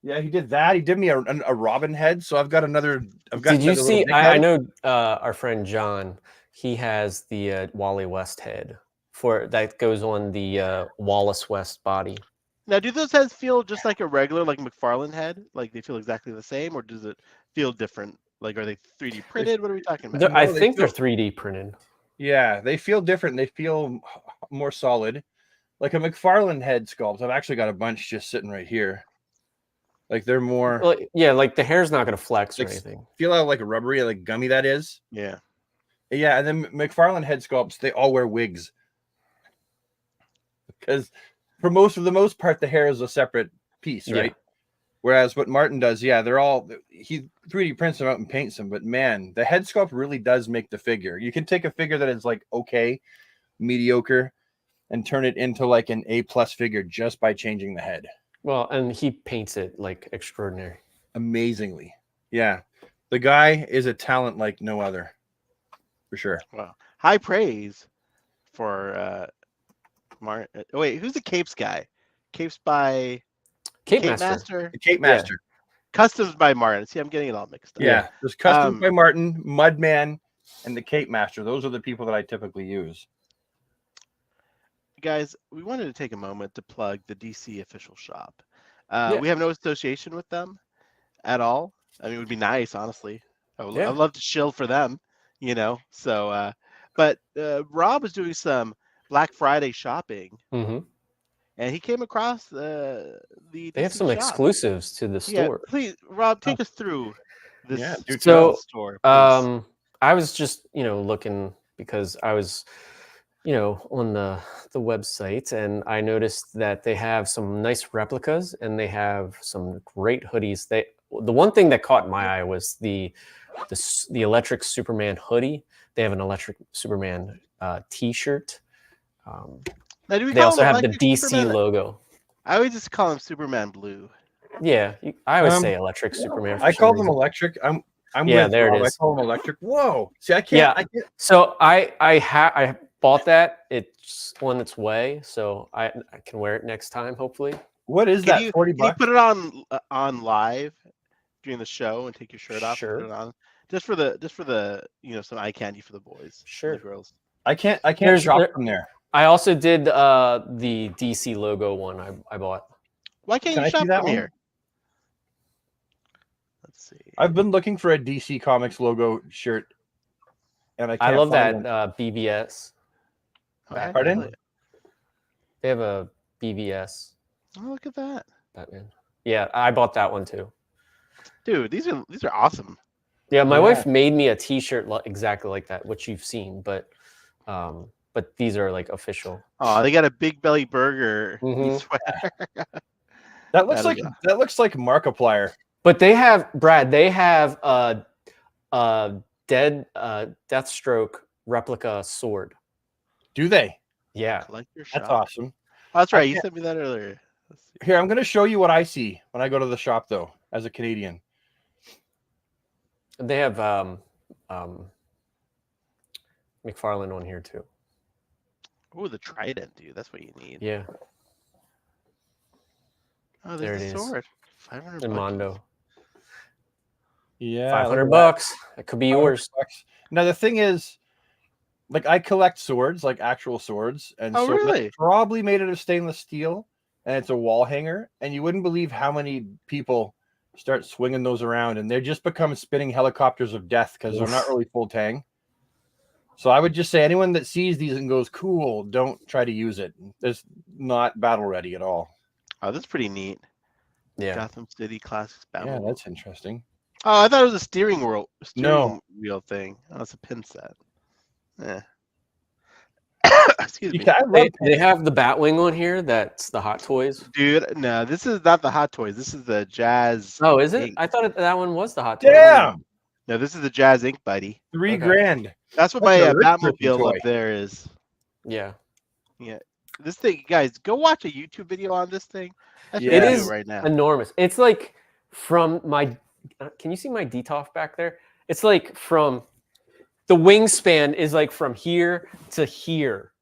Yeah, he did that. He did me a Robin head. So I've got another. Did you another little see? big I head. know our friend John. He has the Wally West head for that goes on the Wallace West body. Now, do those heads feel just like a regular, like McFarlane head? Like they feel exactly the same, or does it feel different? Like, are they 3D printed? What are we talking about? I No, they think they're feel- 3D printed. Yeah, they feel different. They feel more solid, like a McFarlane head sculpt. I've actually got a bunch just sitting right here. Like they're more Well, yeah, like the hair's not going to flex or Like- anything. feel how like rubbery, like gummy that is. Yeah. Yeah, and then McFarlane head sculpts, they all wear wigs. Because for the most part, the hair is a separate piece, Yeah. right? Whereas what Martin does, yeah, he 3D prints them out and paints them, but man, the head sculpt really does make the figure. You can take a figure that is like okay, mediocre, and turn it into like an A+ figure just by changing the head. Well, and he paints it like extraordinary. Amazingly. Yeah. The guy is a talent like no other. For sure. Wow. High praise for Martin. Oh, wait, who's the Capes guy? Capes by Cape Cape Master. Master. The Cape Master. Customs by Martin. See, I'm getting it all mixed up. Yeah. There's Customs Um, by Martin, Mudman, and the Cape Master. Those are the people that I typically use. Guys, we wanted to take a moment to plug the DC official shop. Yeah. We have no association with them at all. I mean, it would be nice, honestly. Yeah. I'd love to chill for them, So, but Rob was doing some Black Friday shopping, Hmm. and he came across the They have DC some shop. exclusives to the Yeah, store. please, Rob, take us through this Yeah, do So, store, please. I was just looking because I was on the website, and I noticed that they have some nice replicas and they have some great hoodies. The one thing that caught my eye was the electric Superman hoodie. They have an electric Superman t-shirt. Now, do we They call also him have the Electric DC Superman? logo. I would just call him Superman Blue. Yeah, I always Um, say electric Superman. For I some call them reason. electric. I'm Yeah, with there it Rob. I is. call them electric. Whoa. See, I can't. Yeah. I can't. So I bought that. It's on its way, so I can wear it next time, hopefully. What is Can that? you 40 can you bucks? put it on live during the show and take your shirt off and Sure. put it on just for the some eye candy for the boys, Sure. and the girls. I can't There's- shop there- from there. I also did the DC logo one I bought. Why can't Can you I see shop that from one? here? Let's see. I've been looking for a DC Comics logo shirt, and I can't. I love find that one. BBS. Okay, Pardon? really? They have a BBS Oh, look at that, Batman. Yeah, I bought that one too. dude. These are awesome. Yeah, my Yeah. wife made me a T-shirt exactly like that, which you've seen, but these are like official. Oh, they got a Big Belly Burger Mhm. sweater. That looks That is like Markiplier. But they have They have a dead Deathstroke replica sword. Do they? Yeah, Collect your shop. That's awesome. Oh, that's I right. You can't- sent me that earlier. Let's see. Here, I'm going to show you what I see when I go to the shop, though, as a Canadian. they have McFarlane on here too. Oh, the trident, dude. That's what you need. Yeah, Oh, there there's it the is. sword. 500 and bucks. Mondo. Yeah, 500 look at bucks. That could be that. yours. $500. Now, the thing is, like, I collect swords, like actual swords. And Oh, so really? that's probably made out of stainless steel, and it's a wall hanger. And you wouldn't believe how many people start swinging those around, and they just become spinning helicopters of death because they're not Oof. really full tang. So I would just say anyone that sees these and goes, cool, don't try to use it. It's not battle ready at all. Oh, that's pretty neat. Yeah. Gotham City Classics Battle. Yeah, that's interesting. Oh, I thought it was a steering No. wheel thing. Oh, it's a pin set. Yeah. Excuse You me. can, I love They have the Batwing on here. That's the Hot Toys. Dude, no, this is not the Hot Toys. This is the Jazz. Oh, is it? Ink. I thought that one was the Hot Toys. Damn, No, this is the Jazz Ink, buddy. $3 Okay. grand. That's what That's my a rich-looking Batmobile up toy. there is. Yeah. This thing, guys, go watch a YouTube video on this thing. That's Yeah. what It I'm is doing right now. enormous. It's like from my. Can you see my DTOF back there? It's like from the wingspan is like from here to here.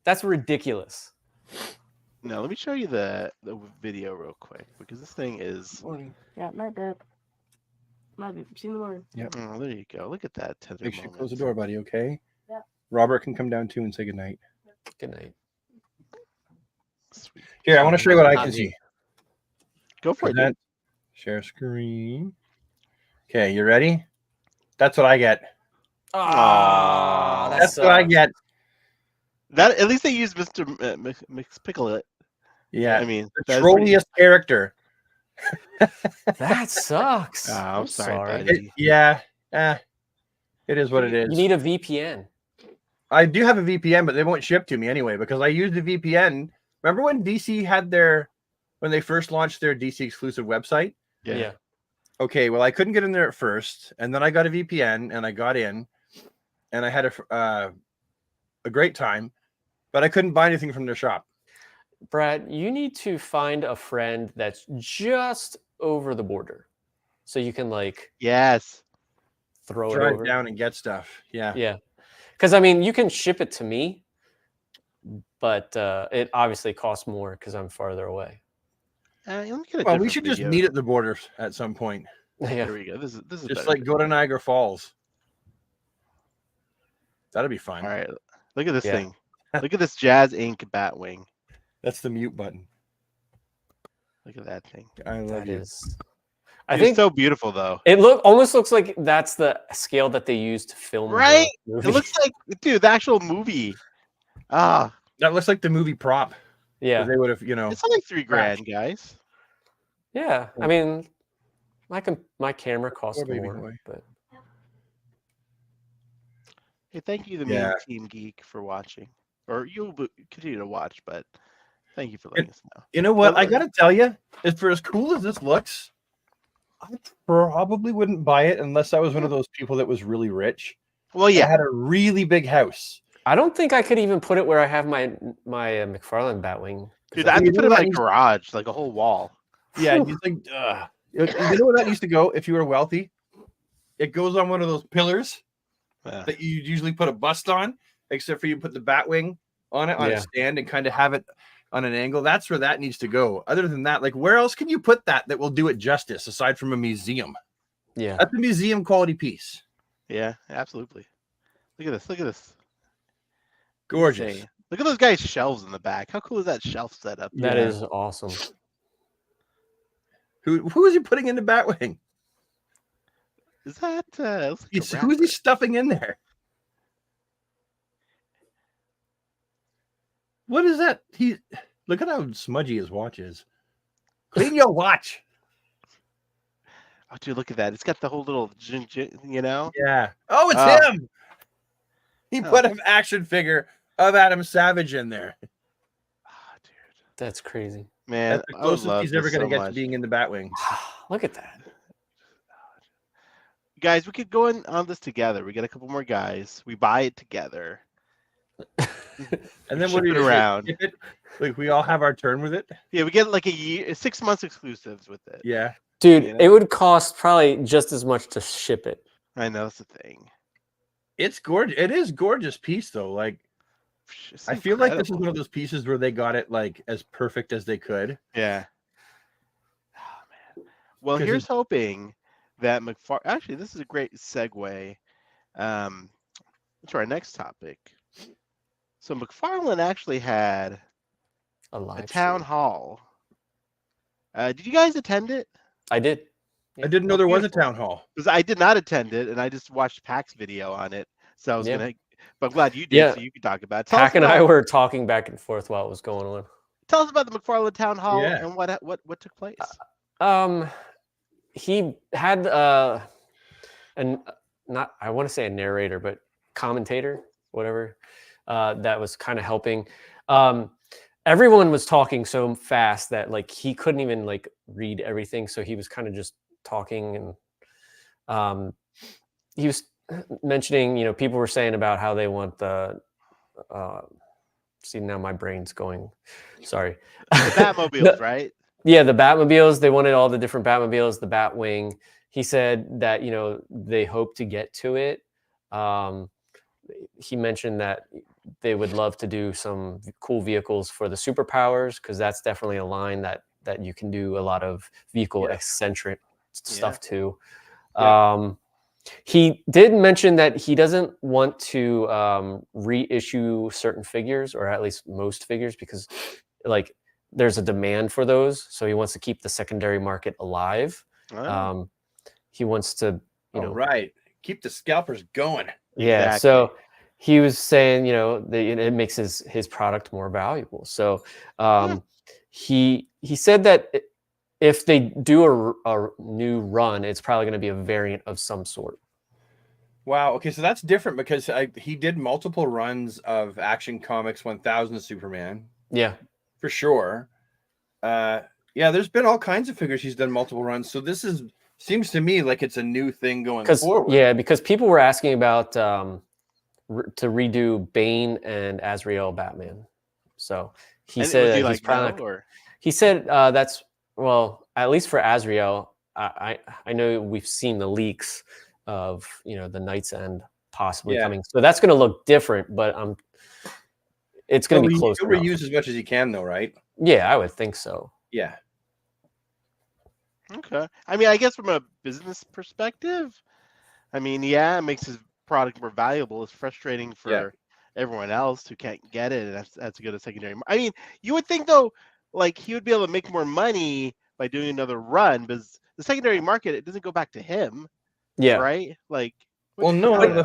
That's ridiculous. No, let me show you the video real quick because this thing is. Yeah, my bad. Might be seen the word. Oh, there you go. Look at that tender Make sure you moment. close the door, buddy, okay? Yeah. Robert can come down too and say goodnight. Good night. Sweet. Here, I want to show you what I Not can me. see. Go for it. dude. Present, share screen. Okay, you ready? That's what I get. Ah, That's what I get. That at least they used Mr. McPicklet. Yeah, I mean, the that's pretty- trolliest character. That sucks. I'm sorry, buddy. It is what it is. You need a VPN. I do have a VPN, but they won't ship to me anyway because I used the VPN. Remember when DC had when they first launched their DC exclusive website? Yeah. Okay, well, I couldn't get in there at first, and then I got a VPN and I got in, and I had a great time, but I couldn't buy anything from their shop. Brad, you need to find a friend that's just over the border, so you can like Yes. throw it Drive over. down and get stuff. Yeah. Yeah, because I mean, you can ship it to me, but it obviously costs more because I'm farther away. Let me get a Well, we different should just video. meet at the borders at some point. Yeah. There we go. This is Just better. like go to Niagara Falls. That'd be fun. All right. Look at this Yeah. thing. Look at this Jazz Ink Batwing. That's the mute button. Look at that thing. I love That you. is. I It's think so beautiful though. it almost looks like that's the scale that they used to film. the Right? movie. It looks like, dude, the actual movie. Ah, That looks like the movie prop. yeah, They would have, you know. it's only $3,000, guys. yeah. I mean, my camera costs Poor baby more, boy. but Hey, thank you, the Yeah. main Team Geek, for watching. Or you'll continue to watch, but thank you for letting us know. You know what? But I gotta tell you, for as cool as this looks, I probably wouldn't buy it unless I was one of those people that was really rich. Well, I yeah. had a really big house. I don't think I could even put it where I have my McFarlane Batwing. Dude, I have You to put know it in that my needs- garage, like a whole wall. Yeah, and you think, you know where that used to go if you were wealthy? It goes on one of those pillars Yeah. that you usually put a bust on, except for you put the Batwing on it on Yeah. a stand and kind of have it on an angle. That's where that needs to go. Other than that, like where else can you put that will do it justice aside from a museum? Yeah, That's a museum quality piece. Yeah, absolutely. Look at this. Look at this. Gorgeous. Insane. Look at those guys' shelves in the back. How cool is that shelf setup? that Yeah. is awesome. Who is he putting into Batwing? Is that looks like a Who is he rapper. stuffing in there? What is that? Look at how smudgy his watch is. Clean your watch. Oh, dude, look at that. It's got the whole little, you know? Yeah. Oh, it's Oh. him. He Oh. put an action figure of Adam Savage in there. Oh, dude. That's crazy. Man, That's the I would closest love he's ever this going to so get much. to being in the Batwing. Look at that. Guys, we could go in on this together. We get a couple more guys. We buy it together. And then Ship what do it you around. ship it? Like we all have our turn with it. Yeah, we get like a year, 6 months exclusives with it. Yeah. Dude, You know? it would cost probably just as much to ship it. I know that's the thing. It's gorgeous. It is gorgeous piece though. Like It's I feel like this is incredible. one of those pieces where they got it like as perfect as they could. Yeah. Oh, man. Well, 'Cause here's hoping that actually, this is a great segue to our next topic. So McFarlane actually had A a live town stream. hall. Did you guys attend it? I did. I didn't know there was a beautiful. town hall. Because I did not attend it, and I just watched Pac's video on it. So I was Yeah. gonna, but I'm glad you did, Yeah. so you could talk about it. Tell Pac us and I about- were talking back and forth while it was going on. Tell us about the McFarlane town hall Yeah. and what took place. He had not I want to say a narrator, but commentator, whatever, that was kind of helping. Everyone was talking so fast that like he couldn't even like read everything, so he was kind of just talking, and he was mentioning, you know, people were saying about how they want the see, now my brain's going, sorry. The Batmobiles, right? Yeah, the Batmobiles. They wanted all the different Batmobiles, the Batwing. He said that, you know, they hope to get to it. He mentioned that they would love to do some cool vehicles for the superpowers, because that's definitely a line that you can do a lot of vehicle eccentric stuff to. Yeah. He did mention that he doesn't want to reissue certain figures, or at least most figures, because like there's a demand for those. So he wants to keep the secondary market alive. Oh, He wants to, you know, right. Keep the scalpers going. yeah. Exactly. So he was saying, you know, that it makes his product more valuable. So he said that if they do a new run, it's probably going to be a variant of some sort. Wow. Okay, so that's different because he did multiple runs of Action Comics 1000 Superman Yeah. for sure. Yeah, there's been all kinds of figures he's done multiple runs. So this seems to me like it's a new thing going forward. Yeah, because people were asking about to redo Bane and Azrael Batman. So he and said was he he's like probably no, not- or he said that's, well, at least for Azrael, I know we've seen the leaks of, you know, the Knight's End possibly Yeah. coming. So that's going to look different, but it's going to be close. He'll reuse as much as he can, though, right? Yeah, I would think so. Yeah. okay. I mean, I guess from a business perspective, I mean, yeah, it makes his product more valuable. It's frustrating for everyone else who can't get it, and that's to go to secondary. I mean, you would think though, like he would be able to make more money by doing another run, because the secondary market, it doesn't go back to him, Yeah. right? Like, Well, no, I don't the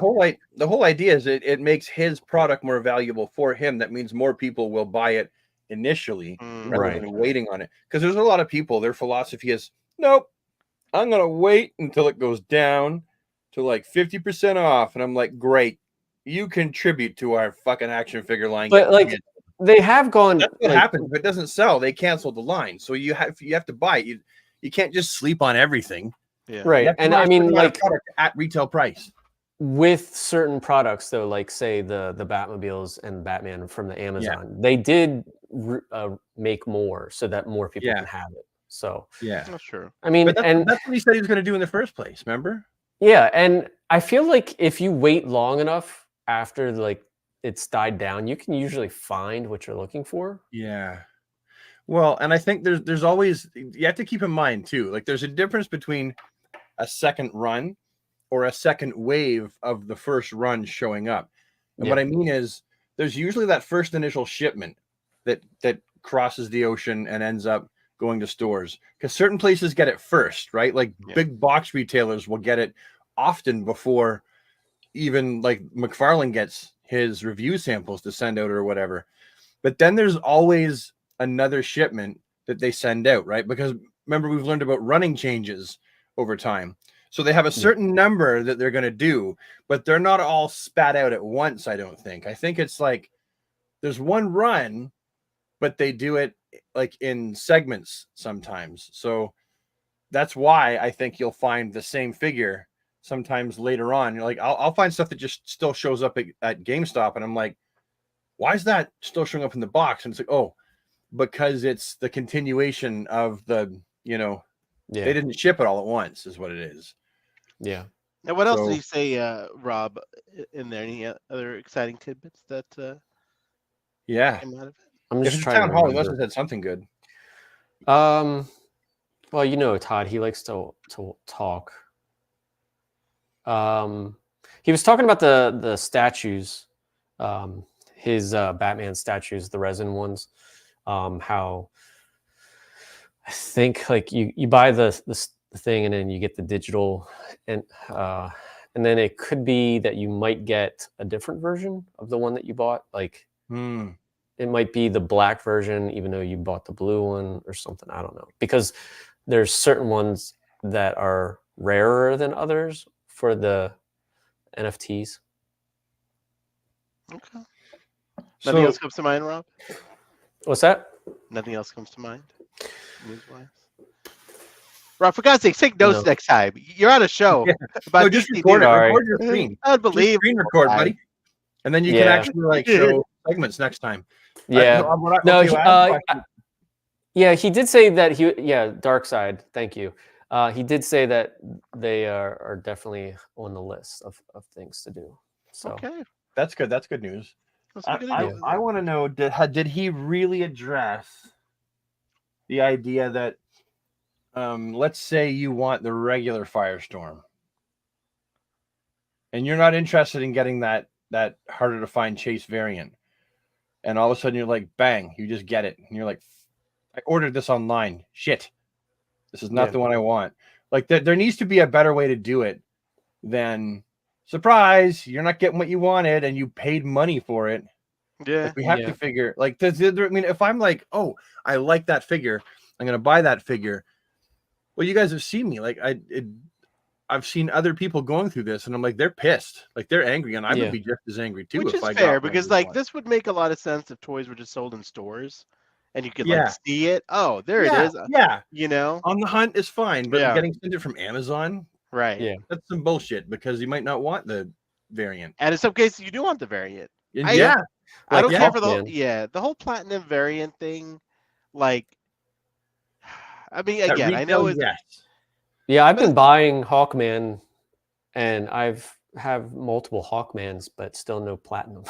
know. whole idea is it makes his product more valuable for him. That means more people will buy it initially rather Right. than waiting on it. Because there's a lot of people, their philosophy is, nope, I'm gonna wait until it goes down to like 50% off, and I'm like, great, you contribute to our fucking action figure line. But like they have gone. That's what like, happens. If it doesn't sell, they cancel the line. So you have to buy it. You can't just sleep on everything. Yeah. You right, have to and buy a I certain mean, amount of like product at retail price. with certain products, though, like say the Batmobiles and Batman from the Amazon, they did make more so that more people Yeah. can have it. So Yeah. That's true. I mean, But and that's what he said he was going to do in the first place. Remember? yeah, and I feel like if you wait long enough after like it's died down, you can usually find what you're looking for. Yeah. Well, and I think there's always, you have to keep in mind too, like there's a difference between a second run or a second wave of the first run showing up. And what Yeah. I mean is there's usually that first initial shipment that crosses the ocean and ends up going to stores, because certain places get it first, right? Like Yeah. big box retailers will get it often before even like McFarlane gets his review samples to send out or whatever. But then there's always another shipment that they send out, right? Because remember, we've learned about running changes over time. So they have a certain number that they're going to do, but they're not all spat out at once, I don't think. I think it's like there's one run, but they do it like in segments sometimes. So that's why I think you'll find the same figure sometimes later on. You're like, I'll find stuff that just still shows up at GameStop, and I'm like, why is that still showing up in the box? And it's like, oh, because it's the continuation of the, they didn't ship it all at once, is what it is. Yeah. Now, what else So- did he say, Rob, in there? Any other exciting tidbits that Yeah. came out of it? I'm If just it's trying Town to Hall, he must remember. have said something good. Well, Todd, he likes to talk. He was talking about the statues, his Batman statues, the resin ones. How I think like you buy the thing and then you get the digital, and then it could be that you might get a different version of the one that you bought. Like it might be the black version, even though you bought the blue one or something. I don't know, because there's certain ones that are rarer than others for the NFTs. Okay. Nothing else comes to mind, Rob? What's that? Nothing else comes to mind, news-wise. Rob, for God's sake, take notes No. next time. You're on a show. Yeah. About No, just DC record it. news. Sorry. Record your screen. Just Unbelievable. screen record, guys. buddy. And then you can Yeah. actually like show segments next time. Yeah. Yeah, he did say that Dark Side. Thank you. He did say that they are definitely on the list of things to do. So Okay. That's good. That's good news. That's some good news. I want to know, did he really address the idea that, let's say you want the regular Firestorm, and you're not interested in getting that harder to find Chase variant, and all of a sudden you're like, bang, you just get it, and you're like, I ordered this online. Shit, this is not the one I want. Like there needs to be a better way to do it than surprise, you're not getting what you wanted and you paid money for it. Yeah. Like we have to figure like I mean, if I'm like, oh, I like that figure, I'm gonna buy that figure. Well, you guys have seen me. Like I've seen other people going through this, and I'm like, they're pissed, like they're angry, and I would be just as angry too. Which if is I got fair what I because really like want. this would make a lot of sense if toys were just sold in stores, and you could like see it. Oh, there it is. Yeah, On the hunt is fine, but getting sent it from Amazon, right? Yeah, that's some bullshit because you might not want the variant. And in some cases, you do want the variant. Yeah, I don't care for Hawkman. the whole platinum variant thing. Like, I mean, again, I know it's yeah. I've been buying Hawkman, and have multiple Hawkmans, but still no platinum.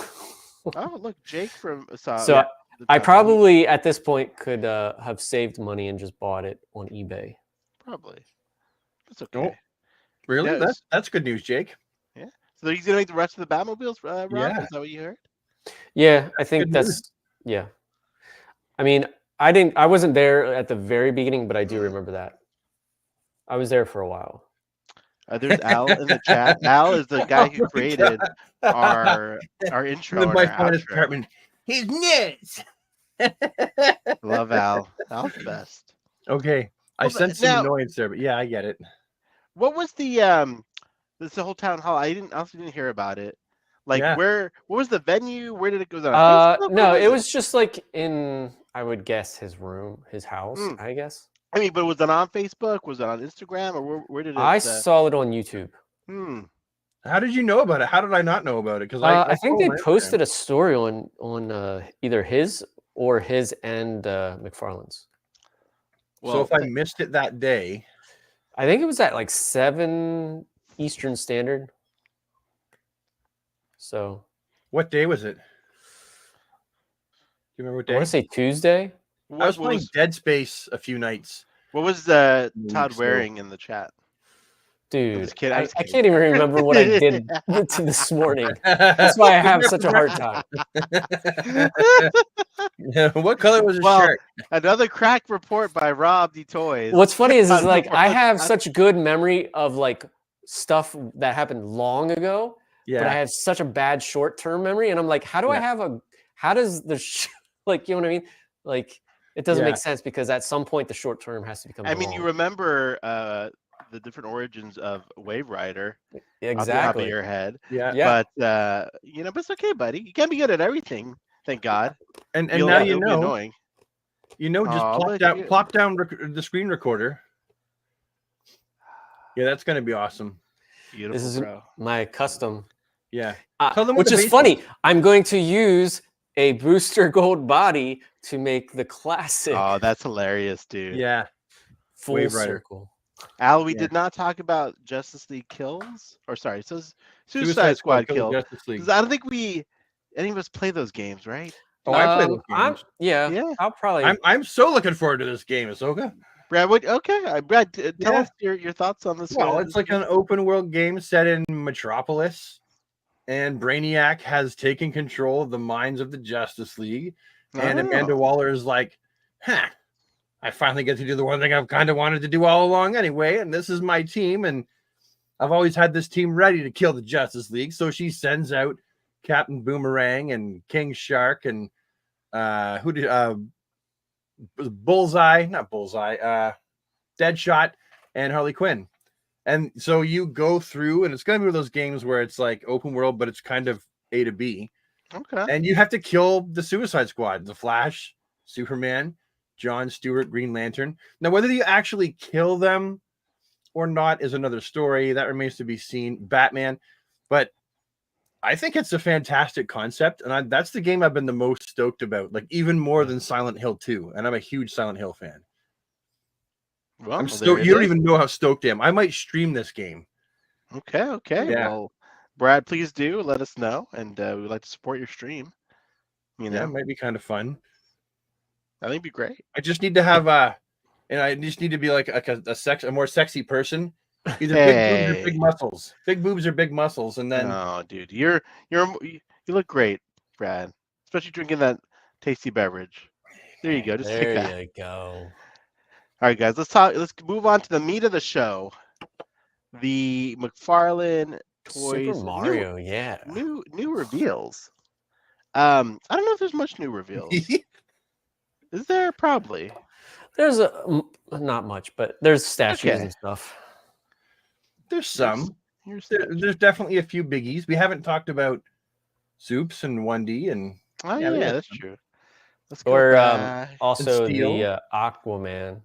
Oh, look, Jake from So I probably at this point could have saved money and just bought it on eBay. Probably. That's okay. Oh, really? Yeah, That's good news, Jake. Yeah. So he's gonna make the rest of the Batmobiles, Rob? Yeah. Is that what you heard? Yeah, I think good that's yeah. I mean, I wasn't there at the very beginning, but I do remember that. I was there for a while. There's Al in the chat. Al is the guy Oh who my created God. our intro and My our finest outro. department. He's nuts. Love Al. Al's the best. Okay. I Well, sense some now- annoyance there, but yeah, I get it. What was the this the whole town hall? I also didn't hear about it. Like Yeah. what was the venue? Where did it go? Was it on Facebook? No, Where it was just like in, I would guess, his room, his house, Hmm. I guess. I mean, but was it on Facebook? Was it on Instagram? Or where did it? I saw it on YouTube. How did you know about it? How did I not know about it? Because I think they follow Instagram. posted a story on either his or his and McFarland's. So if I missed it that day, I think it was at like 7 Eastern Standard. So what day was it? Do you remember what I day? want to say Tuesday. I was playing Dead Space a few nights. What was Weeks Todd ago. wearing in the chat? Dude, just kidding, I'm I just kidding. can't even remember what I did to this morning. That's why I have such a hard time. What color was his Well, shirt? Another crack report by Rob D Toys. What's funny is on like I have McFarland's. such good memory of like stuff that happened long ago, but I Yeah. have such a bad short-term memory, and I'm like, how do I Yeah. have how does the like, you know what I mean? Like it doesn't Yeah. make sense because at some point the short term has to become. I the mean, you long. remember the different origins of Wave Rider off the top of Exactly. your head. Yeah. Yeah. But but it's okay, buddy. You can't be good at everything. Thank God. And You'll- now it'll be annoying. just Aw, plop look down, at- plop down the screen recorder. Yeah, that's gonna be awesome. Beautiful, This is bro. my custom. Yeah. Tell them what Which the is basics- funny. I'm going to use a booster gold body to make the classic Oh, that's hilarious, dude. Yeah. full Wave Rider. circle. Al, we Yeah. did not talk about Justice League kills. Or sorry, it says Suicide Squad kills kills. Justice League. 'Cause I don't think any of us play those games, right? Oh, I play those games. Yeah. I'll probably. I'm so looking forward to this game, Ahsoka. Brad, okay. Brad, tell Yeah. us your thoughts on this. Well, it's this like game. an open world game set in Metropolis, and Brainiac has taken control of the minds of the Justice League. And Amanda Oh. Waller is like, I finally get to do the one thing I've kind of wanted to do all along anyway, and this is my team, and I've always had this team ready to kill the Justice League. So she sends out Captain Boomerang and King Shark and Deadshot and Harley Quinn. And so you go through, and it's going to be one of those games where it's like open world, but it's kind of A to B. Okay. And you have to kill the Suicide Squad, the Flash, Superman, John Stewart, Green Lantern. Now, whether you actually kill them or not is another story. That remains to be seen. Batman. But I think it's a fantastic concept. And that's the game I've been the most stoked about, like even more than Silent Hill 2. And I'm a huge Silent Hill fan. Well, I'm there stoked. it You don't is. even know how stoked I am. I might stream this game. Okay. Yeah. Well, Brad, please do let us know, and we'd like to support your stream. You know, Yeah, it might be kind of fun. I think it'd be great. I just need to have and I just need to be like a more sexy person. Either big boobs or Hey. big muscles. Big boobs or big muscles, and then No, dude, you look great, Brad. Especially drinking that tasty beverage. There you go. Just take there that. you go. All right, guys. Let's move on to the meat of the show. The McFarlane Toys Super Mario, yeah. new reveals. I don't know if there's much new reveals. Is there? Probably. There's not much, but there's statues Okay. and stuff. there's some. Here's There's definitely a few biggies. We haven't talked about Soups and 1D and Oh yeah, yeah, we got that's some. true. Let's go Or back. also Steel. the Aquaman.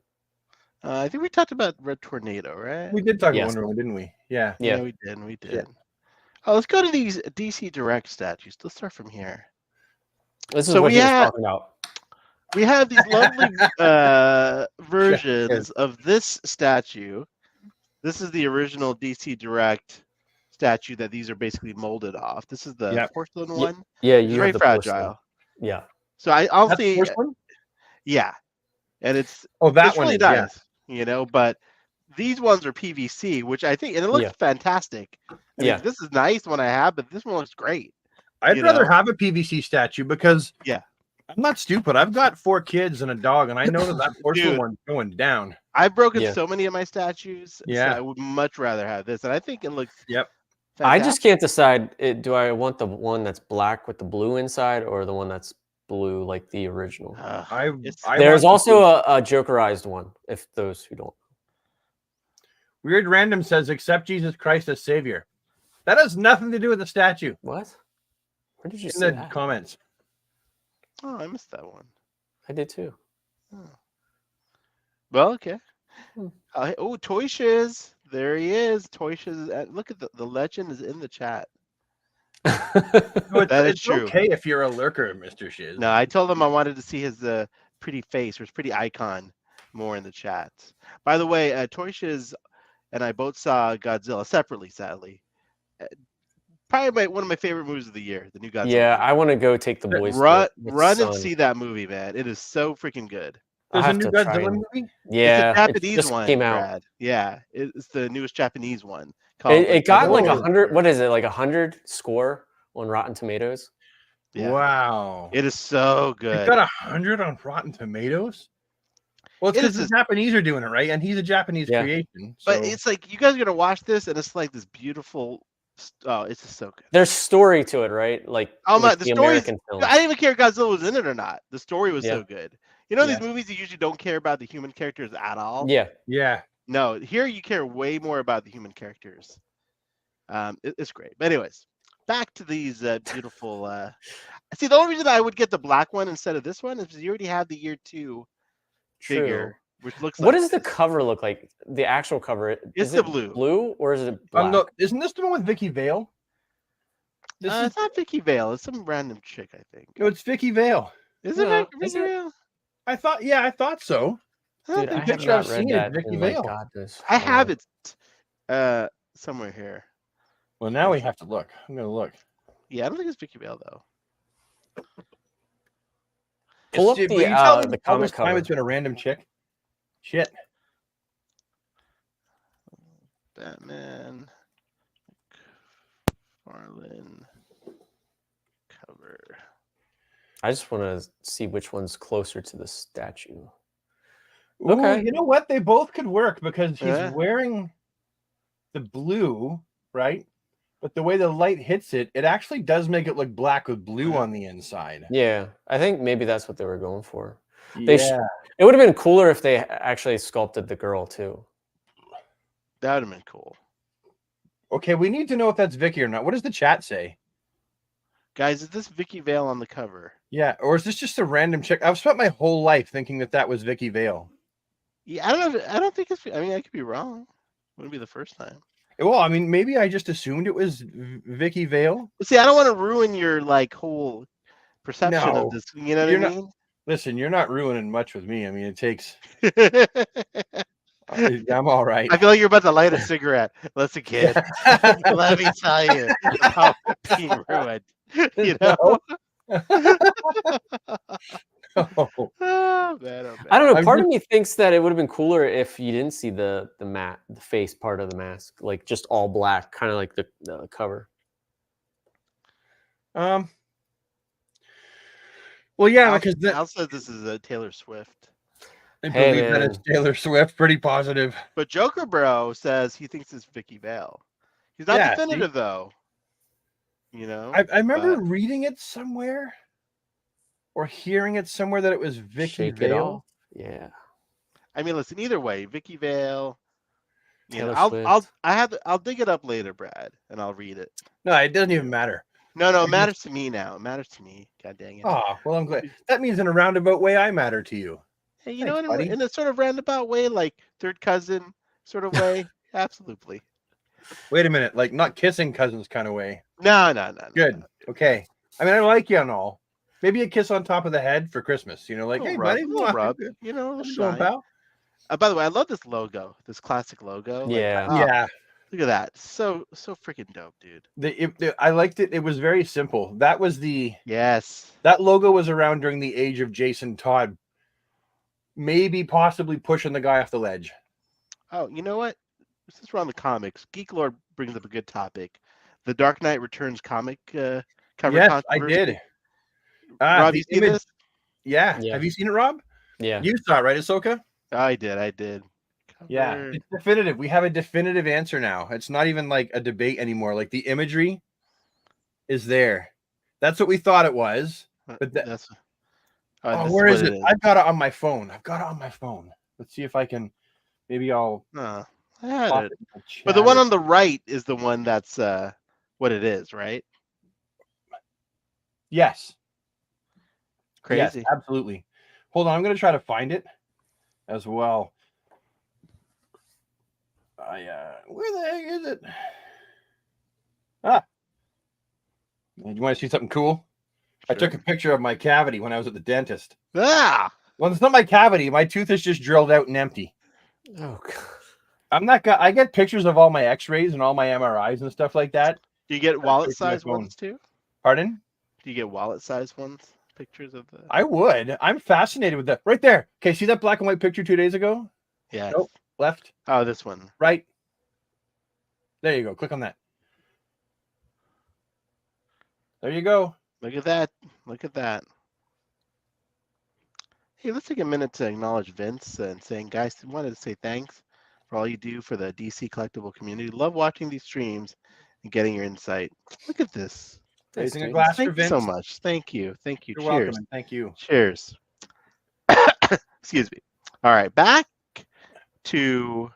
I think we talked about Red Tornado, right? we did talk Yes. about Wonder Woman, didn't we? Yeah. Yeah. we did. We did. Yeah. Oh, let's go to these DC Direct statues. Let's start from here. This is So what we he was have- talking about. We have these lovely versions of this statue. This is the original DC Direct statue that these are basically molded off. This is the Yep. porcelain Ye- one. Yeah, It's you very have the porcelain. fragile. Yeah. So I'll That's the see. first one? Yeah, and it's That it's one really is, nice, you know. But these ones are PVC, which I think, and it looks Yeah. fantastic. I mean, Yeah. this is nice one I have, but this one looks great. I'd you rather know? have a PVC statue because Yeah. I'm not stupid. I've got 4 kids and a dog, and I know that porcelain Dude. one's going down. I've broken Yeah. so many of my statues. So Yeah. I would much rather have this, and I think it looks. Yep. I fantastic. just can't decide. Do I want the one that's black with the blue inside, or the one that's blue like the original? want There's the also a Jokerized one. If those who don't. Weird Random says, accept Jesus Christ as Savior. That has nothing to do with the statue. What? Where did you In say the that? comments. Oh, I missed that one. I did too. Well, okay. Hmm. Oh, Toy Shiz. There he is. Toy Shiz. Look at the legend is in the chat. No, That is it's true. okay if you're a lurker, Mr. Shiz. No, I told him I wanted to see his pretty face or his pretty icon more in the chat. By the way, Toy Shiz and I both saw Godzilla separately, sadly. Probably one of my favorite movies of the year, the new Godzilla. Yeah, movie. I want to go take the boys. to Run, it with run and Son. see that movie, man. It is so freaking good. I'll There's a have new to try Godzilla and- movie? Yeah, It's a Japanese just one. came out. Brad. Yeah, it's the newest Japanese one. Called It got like Oh. 100. What is it? Like 100 score on Rotten Tomatoes. Yeah. Wow. It is so It good. got 100 on Rotten Tomatoes? Well, it's It because is the Japanese are doing it, right? And he's a Japanese Yeah. creation. But so- it's like you guys are gonna watch this, and it's like this beautiful. Oh, it's just so good. There's story to it, right? Like Oh my, with the the story's- American film. I didn't even care if Godzilla was in it or not. The story was Yeah. so good. You know, these Yeah. movies you usually don't care about the human characters at all. Yeah, yeah. No, here you care way more about the human characters. It's great. But anyways, back to these beautiful. See, the only reason I would get the black one instead of this one is because you already have the year 2 true. figure, which looks. What like does the this. cover look like? The actual cover. It's is the it blue. Blue or is it black? Look, isn't this the one with Vicky Vale? This is It's not Vicky Vale. It's some random chick, I think. no, it's Vicky Vale. Is it No, Vicky is it? Vale? I thought so. I don't Dude, I think have it's picture I've not read seen is that Vicky in, like, Vale. God knows I how have long. it somewhere here. Well, now we have to look. I'm gonna look. Yeah, I don't think it's Vicky Vale though. Pull up But the, you tell me the all comic this time cover. it's been a random chick. Shit. Batman. Farlin. Cover. I just want to see which one's closer to the statue. Ooh, Okay. you know what? They both could work because he's Yeah. wearing the blue, right? But the way the light hits it, it actually does make it look black with blue on the inside. Yeah, I think maybe that's what they were going for. They sh- Yeah. It would have been cooler if they actually sculpted the girl too. That would have been cool. Okay, we need to know if that's Vicky or not. What does the chat say? Guys, is this Vicky Vale on the cover? Yeah, or is this just a random chick? I've spent my whole life thinking that was Vicky Vale. Yeah, I don't know. I don't think it's. I mean, I could be wrong. Wouldn't be the first time. Well, I mean, maybe I just assumed it was Vicky Vale. But see, I don't want to ruin your like whole perception No, of this. You know what you're I not- mean? Listen, you're not ruining much with me. I mean, it takes. I'm all right. I feel like you're about to light a cigarette. Listen, kid. Let me tell you how being ruined. You know? Oh, Oh, man, oh, man. I don't know. I'm Part just- of me thinks that it would have been cooler if you didn't see the face part of the mask, like just all black, kind of like the cover. Well, yeah, Al, because Al says this is a Taylor Swift. I Hey, believe that man. is Taylor Swift. Pretty positive. But Joker Bro says he thinks it's Vicky Vale. He's not Yeah, see? definitive though. You know? I remember but- reading it somewhere or hearing it somewhere that it was Vicky Shake it Vale. off. Yeah. I mean, listen, either way, Vicky Vale. You know, Taylor I'll dig it up later, Brad, and I'll read it. No, it doesn't even matter. No, it just- matters to me now. It matters to me. God dang it. Oh, well, I'm glad. That means in a roundabout way, I matter to you. Hey, you know, thanks, in buddy. in a sort of roundabout way, like third cousin sort of way. Absolutely. Wait a minute, like not kissing cousins kind of way. No. Good. Okay. I mean, I like you and all. Maybe a kiss on top of the head for Christmas. You know, like, hey, buddy, little rub. how's You know, it little going, shine. pal? By the way, I love this logo, this classic logo. Like, Yeah. oh, Yeah. Look at that. So freaking dope, dude. I liked it. It was very simple. That Yes. logo was around during the age of Jason Todd, maybe possibly pushing the guy off the ledge. Oh, you know what? Since we're on the comics, Geek Lord brings up a good topic. The Dark Knight Returns comic cover. Yes, I controversy. did. Rob, The you seen image- this? Yeah. Yeah. Have you seen it, Rob? Yeah. You saw it, right, Ahsoka? I did. Yeah, Covered. it's definitive. We have a definitive answer now. It's not even like a debate anymore. Like the imagery is there. That's what we thought it was. But That's oh, this where what is it? I've got it on my phone. Let's see if I can. Maybe I'll. No, I had pop it. in the But the chat one or- on the right is the one that's what it is, right? Yes. Crazy. Yes, absolutely. Hold on, I'm gonna try to find it as well. Where the heck is it? Ah, you want to see something cool? I took a Sure. picture of my cavity when I was at the dentist. Ah, Well, it's not my cavity. My tooth is just drilled out and empty. Oh, God. I'm not. I get pictures of all my X-rays and all my MRIs and stuff like that. do you get picture wallet my size phone. ones too? Pardon? Do you get wallet size ones? Pictures of the. I would. I'm fascinated with that. Right there. Okay, see that black and white picture 2 days ago? Yes. Nope. Left, Oh, this one. right. There you go. Click on that. There you go. Look at that. Look at that. Hey, let's take a minute to acknowledge Vince and saying, guys, I wanted to say thanks for all you do for the DC collectible community. Love watching these streams and getting your insight. Look at this. Thanks, Raising a dude. glass for Thank you Vince. so much. Thank you. Thank you. You're Cheers. welcome and thank you. Cheers. Excuse me. All right, back to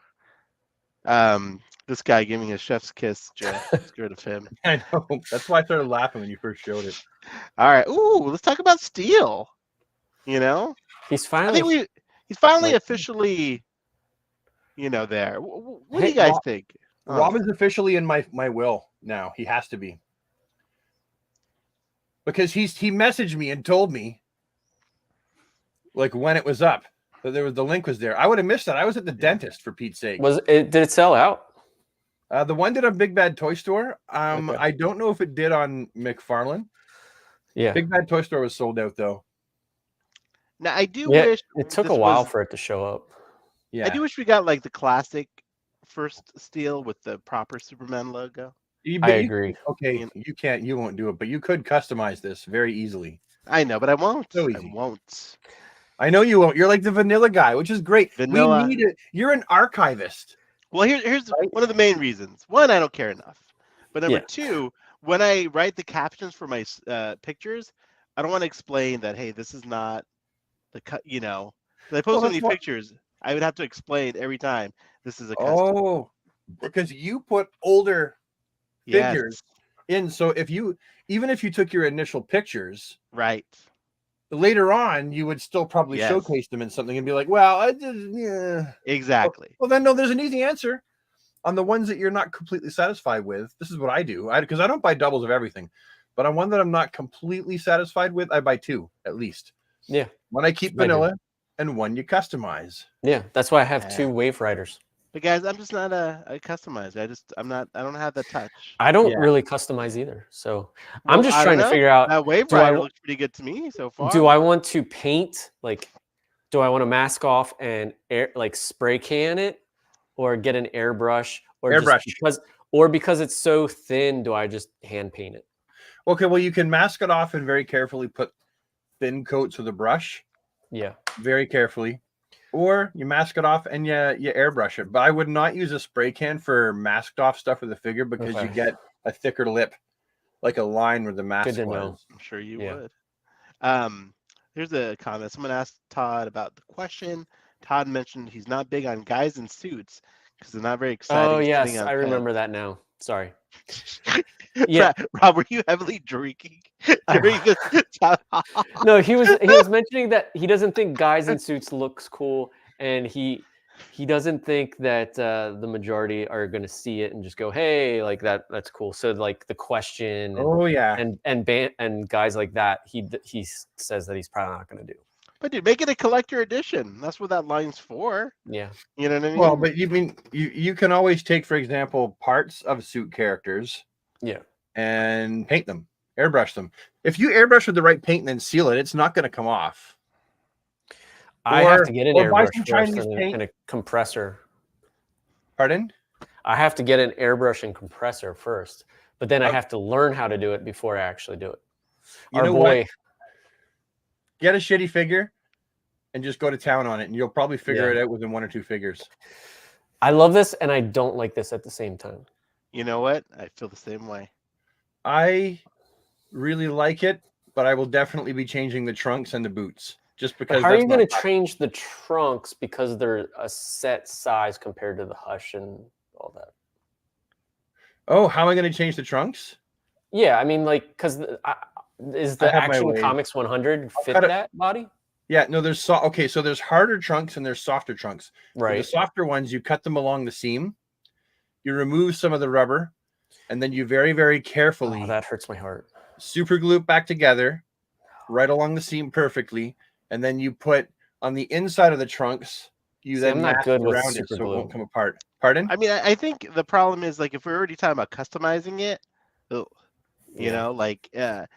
this guy giving a chef's kiss. Jeff, scared of him. I know. That's why I started laughing when you first showed it. All right. Ooh, let's talk about Steel. You know, He's I finally. think he's finally like- officially, there. What do Hey, you guys Rob- think? Rob is officially in my will now. He has to be. Because he messaged me and told me like when it was up that the link was there. I would have missed that. I was at the dentist for Pete's sake. Was it? Did it sell out? The one did on Big Bad Toy Store. Okay. I don't know if it did on McFarlane. Yeah. Big Bad Toy Store was sold out though. Now I do Yeah, wish it took a this while was- for it to show up. Yeah. I do wish we got like the classic first Steel with the proper Superman logo. I agree. Okay, you won't do it, but you could customize this very easily. I know, but I won't. So I easy. won't. I know you won't. You're like the vanilla guy, which is great. Vanilla. We need it. You're an archivist. Well, here's Right? one of the main reasons. One, I don't care enough. But number Yeah. two, when I write the captions for my pictures, I don't want to explain that. Hey, this is not the cut. You know, 'cause I post so that's many what- pictures. I would have to explain every time. This is a custom. Oh, because you put older Yes, figures in. So even if you took your initial pictures, right. later on you would still probably Yes. showcase them in something and be like, well, I just, yeah. Exactly. Well, then no, there's an easy answer. On the ones that you're not completely satisfied with, this is what I do. Because I don't buy doubles of everything, but on one that I'm not completely satisfied with, I buy two at least. Yeah. One I keep I do. vanilla, and one you customize. Yeah, that's why I have Yeah. 2 Wave Riders. But guys, I'm just not a customizer. I don't have the touch. I don't Yeah. really customize either. So I'm Well, just I trying don't to know. figure out That Wave do I Rider wa- looks pretty good to me so far. do I want to paint, like, do I want to mask off and spray can it, or get an airbrush, or Airbrush. because it's so thin, do I just hand paint it? Okay, well, you can mask it off and very carefully put thin coats with a brush, Yeah. very carefully, or you mask it off and you airbrush it. But I would not use a spray can for masked off stuff with a figure because you Okay. get a thicker lip, like a line where the mask Good to was. know. I'm sure you Yeah. would. Here's a comment. Someone asked Todd about the question. Todd mentioned he's not big on guys in suits because they're not very exciting. Oh yes, sitting on I pens. remember that now. Sorry. Yeah. Rob, were you heavily drinking during this time? No, he was mentioning that he doesn't think guys in suits looks cool, and he doesn't think that the majority are going to see it and just go, "Hey, like that's cool." So like the question Oh yeah. and guys like that, he says that he's probably not going to do. But dude, make it a collector edition. That's what that line's for. Yeah. You know what I mean? Well, but you can always take, for example, parts of suit characters Yeah. and paint them, airbrush them. If you airbrush with the right paint and then seal it, it's not going to come off. I Or- have to get an or buy airbrush some first Chinese and paint. a compressor. Pardon? I have to get an airbrush and compressor first, but then I Okay. have to learn how to do it before I actually do it. You Our know boy, what? Get a shitty figure, and just go to town on it, and you'll probably figure Yeah. it out within 1 or 2 figures. I love this and I don't like this at the same time. You know what? I feel the same way. I really like it, but I will definitely be changing the trunks and the boots just because. How are you that's going to my- change the trunks because they're a set size compared to the Hush and all that? Oh, how am I going to change the trunks? Yeah, I mean, like, because is I the have my Action ways. Comics 100 fit cut it- that body? Yeah, no, there's okay, so there's harder trunks and there's softer trunks. For Right. the softer ones, you cut them along the seam, you remove some of the rubber, and then you very, very carefully Oh, that hurts my heart. super glue it back together, right along the seam perfectly, and then you put on the inside of the trunks. You See, then I'm not mask good with around it super so it glue. won't come apart. Pardon? I mean, I think the problem is like if we're already talking about customizing it, you Yeah. know, like the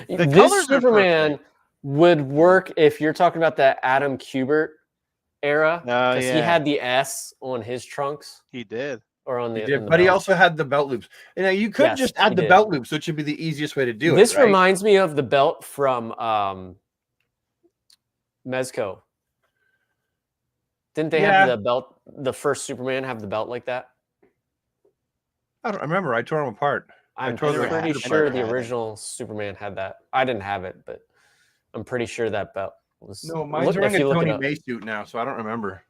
This colors are Superman perfect. would work if you're talking about that Adam Kubert era, Oh, because he yeah. had the S on his trunks He did. or on He the. did, on the but he belt. also had the belt loops. You know, you could Yes, just add he the did. belt loops, which would be the easiest way to do This it. Right? reminds me of the belt from Mezco. Didn't they Yeah. have the belt? The first Superman have the belt like that? I don't remember. I tore them apart. I'm tore the pretty suit sure apart. the I think. original Superman had that. I didn't have it, but I'm pretty sure that belt was. No, mine's Look- wearing if a you look it Tony up. May suit now, so I don't remember.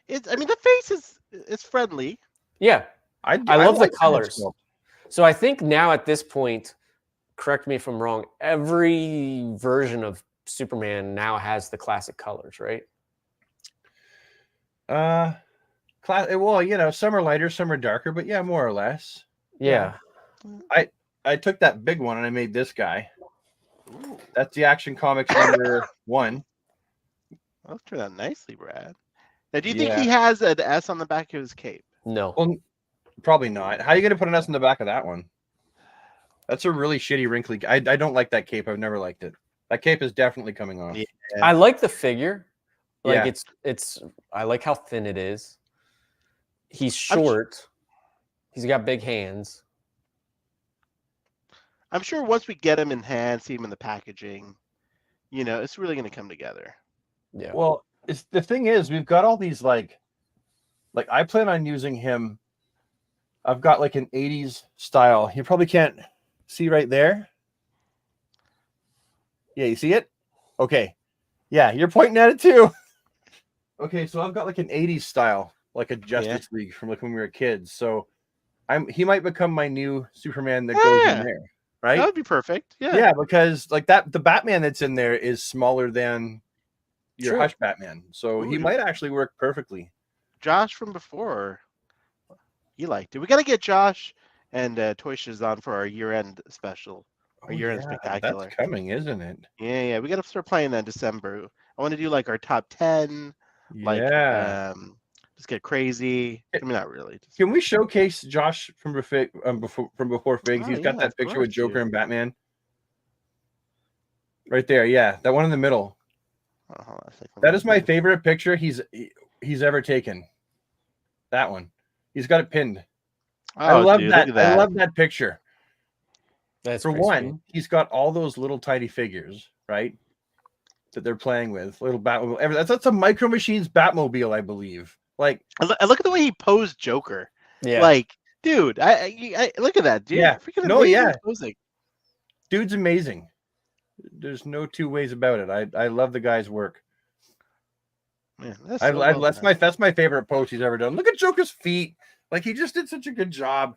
I mean, the face is friendly. Yeah, I love the like some of colors. sculpt. so I think now at this point, correct me if I'm wrong. Every version of Superman now has the classic colors, right? Well, you know, some are lighter, some are darker, but yeah, more or less. Yeah. I took that big one and I made this guy. Ooh, That's the Action Comics number 1. that turned out nicely, Brad. Now, do you think Yeah. he has an S on the back of his cape? No. Well, probably not. How are you going to put an S in the back of that one? That's a really shitty, wrinkly. I don't like that cape. I've never liked it. That cape is definitely coming off. Yeah. I like the figure. Like Yeah. it's I like how thin it is. He's I'm sh- short. He's got big hands. I'm sure once we get him in hand, see him in the packaging, you know, it's really going to come together. Yeah. Well, it's the thing is, we've got all these like I plan on using him. I've got like an 80s style. You probably can't see right there. Yeah, you see it? Okay. Yeah, you're pointing at it too. Okay, so I've got like an 80s style, like a Justice League from like when we were kids. So he might become my new Superman that goes Yeah. in there. Right? That would be perfect. Yeah. Yeah, because like that the Batman that's in there is smaller than your True. Hush Batman. So he Ooh. might actually work perfectly. Josh from before, he liked it. We got to get Josh and Toy Shiz on for our year-end special. Our year-end spectacular. That's coming, isn't it? Yeah. We got to start playing that in December. I want to do like our top 10, like Yeah. just get crazy. I mean, not really. Just, Can we showcase Josh from before Figs? Oh, He's got yeah, that of picture course, with Joker dude. and Batman. Right there, yeah, that one in the middle. oh, hold on a second. That is my favorite picture he's ever taken. That one. He's got it pinned. I Oh, love dude, that. look at I that. love that picture. That's For pretty one, sweet. he's got all those little tiny figures, right? That they're playing with. Little Batmobile. That's a Micro Machines Batmobile, I believe. Like, I look at the way he posed Joker. Yeah. Like, dude, I look at that, dude. Yeah. Freaking No, amazing yeah. posing. dude's amazing. There's no two ways about it. I love the guy's work. Man, that's, I, so I, well that's done. that's my favorite post he's ever done. Look at Joker's feet. Like, he just did such a good job.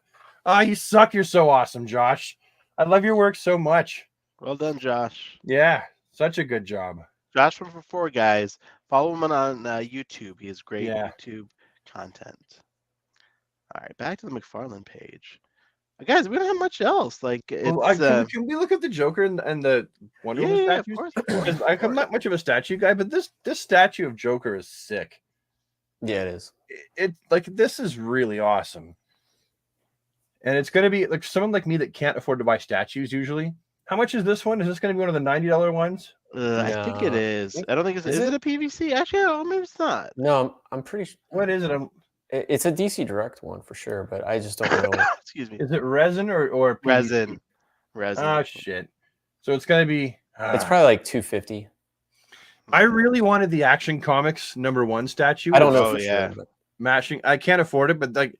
You suck. You're so awesome, Josh. I love your work so much. Well done, Josh. Yeah, such a good job. Josh from before, guys. Follow him on YouTube. He has great Yeah. YouTube content. All right, back to the McFarlane page. Guys, we don't have much else. Like, it's Well, can we look at the Joker and the Wonder Woman yeah, of statues? course. Because I'm not much of a statue guy, but this statue of Joker is sick. Yeah, it is. It like this is really awesome. And it's going to be like someone like me that can't afford to buy statues usually. How much is this one? Is this going to be one of the $90 ones? I think it No. is. I don't think it's. Is Is it it? a PVC? Actually, I don't know, maybe it's not. No, I'm pretty sure What is it? it's a DC Direct one for sure, but I just don't know. Excuse me. Is it resin or PVC? Resin. Oh shit! So it's going to be. It's probably like 250. I really wanted the Action Comics #1 statue. I don't know Oh, for yeah. sure. But Mashing. I can't afford it, but like,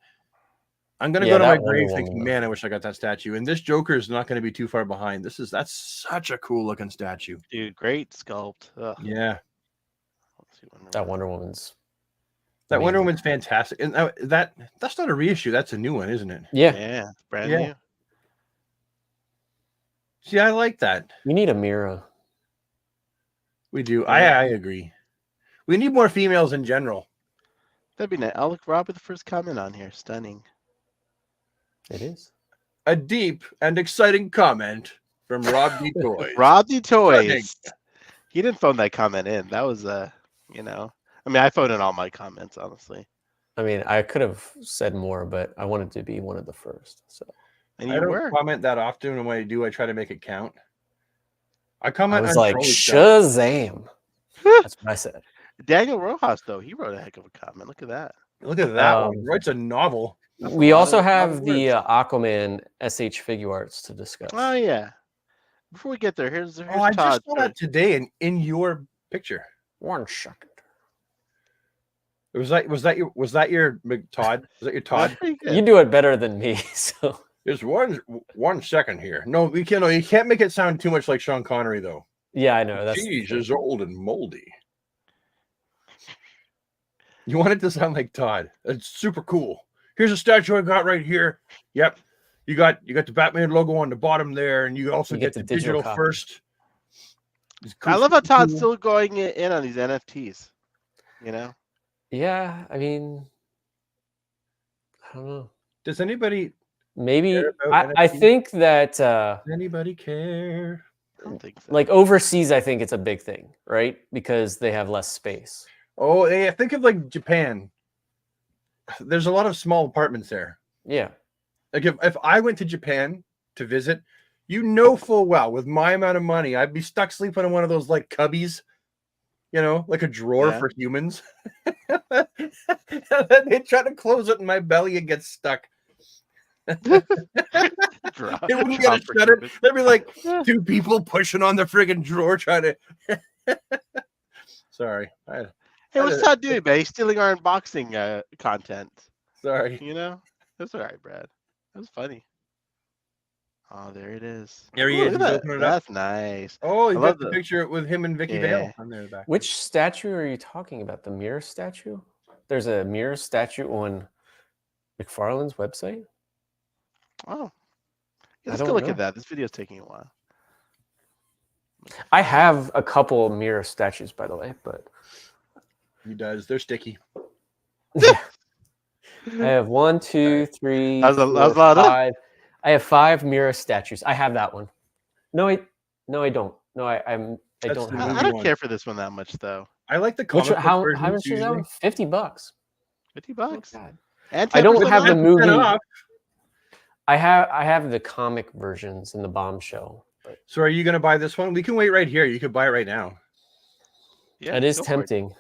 I'm gonna Yeah, go to my that Wonder grave Woman, thinking, though. man, I wish I got that statue. And this Joker is not going to be too far behind. That's such a cool looking statue. Dude, great sculpt. Ugh. Yeah, Let's see, that Wonder Woman's. that Wonder amazing. Woman's fantastic. And that's not a reissue. That's a new one, isn't it? Yeah, Yeah, it's brand Yeah. new. See, I like that. we need a Mira. We do. Yeah. I agree. We need more females in general. That'd be nice. I'll look Rob with the first comment on here. Stunning. It is. A deep and exciting comment from Rob D. Toys. Rob the Stunning. Toys. He didn't phone that comment in. That was you know. I mean, I phoned in all my comments, honestly. I mean, I could have said more, but I wanted to be one of the first. So And I you don't were. comment that often, and when I do, I try to make it count. I I comment was on like, trolley stuff. Shazam. That's what I said. Daniel Rojas, though, he wrote a heck of a comment. Look at that. Look at that Um, one. Writes a novel. That's a We lot also of have the words. Aquaman SH figure arts to discuss. Oh yeah. Before we get there, here's Oh, I Todd. just saw that today in your picture. 1 second. Was that your Todd? Was that your Todd? You do it better than me. So There's one second here. No, we can't. No, you can't make it sound too much like Sean Connery though. yeah, I know. That's Cheese is old and moldy. You want it to sound like Todd. It's super cool. Here's a statue I got right here. Yep. You got the Batman logo on the bottom there, and you also You get get the the digital digital copy. first. It's I cool, love how super Todd's cool. still going in on these NFTs. You know. yeah. I mean, I don't know. Does anybody Maybe care about I NFTs? think that Does anybody care? I don't think so. like overseas, I think it's a big thing, right? Because they have less space. Oh, yeah. Think of like Japan. There's a lot of small apartments there. Yeah. Like if I went to Japan to visit, you know full well with my amount of money, I'd be stuck sleeping in one of those like cubbies, like a drawer Yeah. for humans. And then they try to close it, and my belly would get stuck. Drop- It wouldn't drop get a for shutter. humans. There'd be like 2 people pushing on the friggin' drawer trying to. Sorry, Hey, what's Todd doing, man? He's stealing our unboxing content. sorry. You know? That's all right, Brad. That was funny. Oh, there it is. There he Ooh, is. look He's at that. opening it up. That's nice. Oh, I you love got the the- picture with him and Vicky Yeah. Vale on there in the back. Which statue are you talking about? The mirror statue? There's a mirror statue on McFarlane's website. Oh. Yeah, I let's go don't look know. at that. This video's taking a while. I have a couple of mirror statues, by the way, but He does. They're sticky. I have 1, 2, 3, That was a 4, lot of- 5. I have 5 mirror statues. I have that one. No, I don't. No, I That's don't the have movie I don't one. care for this one that much, though. I like the Which comic book how versions much is that usually. one? $50. $50. God. And I don't 10% have the off. movie. off. I have the comic versions in the Bombshell. But So are you going to buy this one? We can wait right here. You could buy it right now. Yeah, it is go for tempting.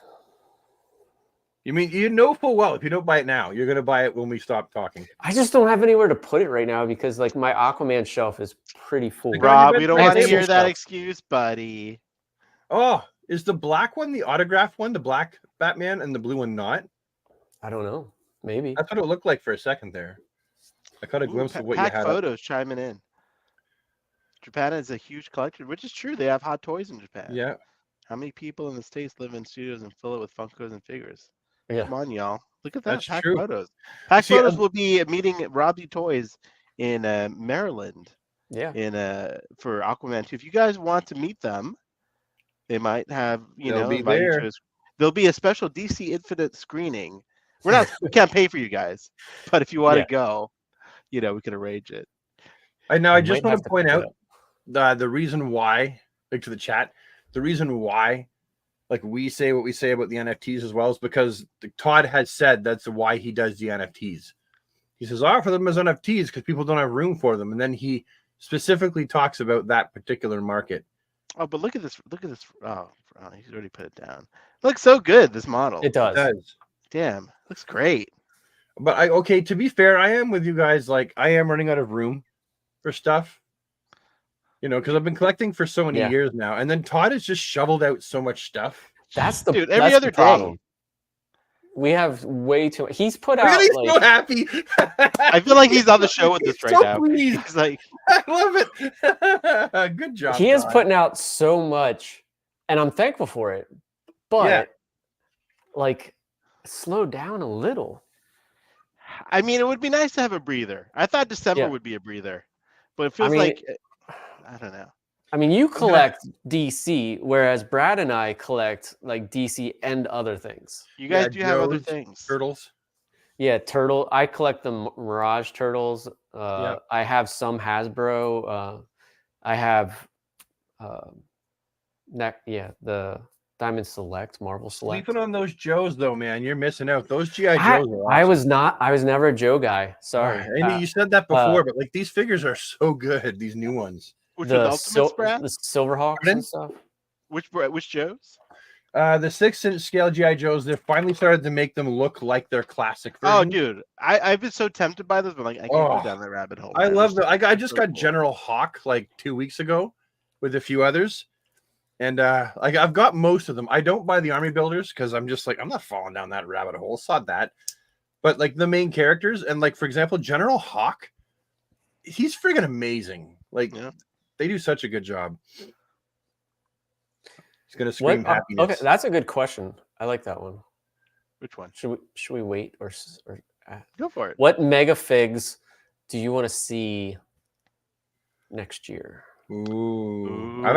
You mean you know full well if you don't buy it now, you're going to buy it when we stop talking. I just don't have anywhere to put it right now because like my Aquaman shelf is pretty full. Like, Rob, we don't I have want to table hear that shelf. excuse, buddy. Oh, is the black one the autograph one, the black Batman, and the blue one not? I don't know. Maybe. That's what it looked like for a second there. I caught a glimpse of what you Pack had. up. photos chiming in. Japan is a huge collection, which is true. They have hot toys in Japan. Yeah. How many people in the States live in studios and fill it with Funkos and figures? Yeah. Come on, y'all. Look at that. That's Pack true. photos. Pack See, photos will be meeting at Robbie Toys in Maryland Yeah. for Aquaman 2. If you guys want to meet them, they might have, They'll be invite you there. to there'll be a special DC Infinite screening. We can't pay for you guys, but if you want to Yeah. go, we can arrange it. I just might want have to to point pick it out up. the reason why, like to the chat, the reason why, like we say what we say about the NFTs as well is because Todd has said that's why he does the NFTs. He says, I offer them as NFTs because people don't have room for them. And then he specifically talks about that particular market. Oh, but look at this. Look at this. Oh, he's already put it down. It looks so good, this model. It does. It does. Damn, looks great. But to be fair, I am with you guys. Like I am running out of room for stuff. You know, because I've been collecting for so many Yeah. years now, and then Todd has just shoveled out so much stuff. That's the Dude, every that's other the problem. day. We have way too. He's put Look at out he's like so happy. I feel like he's on the show with He's us right so now. pleased. He's like, I love it. Good job. he is Todd. putting out so much, and I'm thankful for it. But Yeah. like, slow down a little. I mean, it would be nice to have a breather. I thought December Yeah. would be a breather, but it feels mean, like I don't know. I mean, you collect DC, whereas Brad and I collect like DC and other things. You guys Yeah, do have other Joe's, things. Turtles. Yeah, turtle. I collect the Mirage turtles. Yep. I have some Hasbro. I have, the Diamond Select, Marvel Select. Sleeping on those Joes, though, man, you're missing out. Those GI Joes I, are awesome. I was not. I was never a Joe guy. Sorry. I know you said that before, but like these figures are so good. These new ones. Which was the Ultimates, Brad? the Silverhawks Pardon? and stuff. Which Joes? The 6-inch scale GI Joes. They finally started to make them look like their classic Oh, version. dude, I've been so tempted by this, but like I can't go down that rabbit hole. I man. love They're them. I so just got cool. General Hawk like 2 weeks ago with a few others. And like I've got most of them. I don't buy the army builders because I'm just like, I'm not falling down that rabbit hole. Sod that. But like the main characters, and like for example, General Hawk, he's friggin' amazing. Like Yeah. they do such a good job. He's gonna scream What? happiness. Okay, that's a good question. I like that one. Which one? Should we wait or Go for it. what mega figs do you want to see next year? Ooh. I've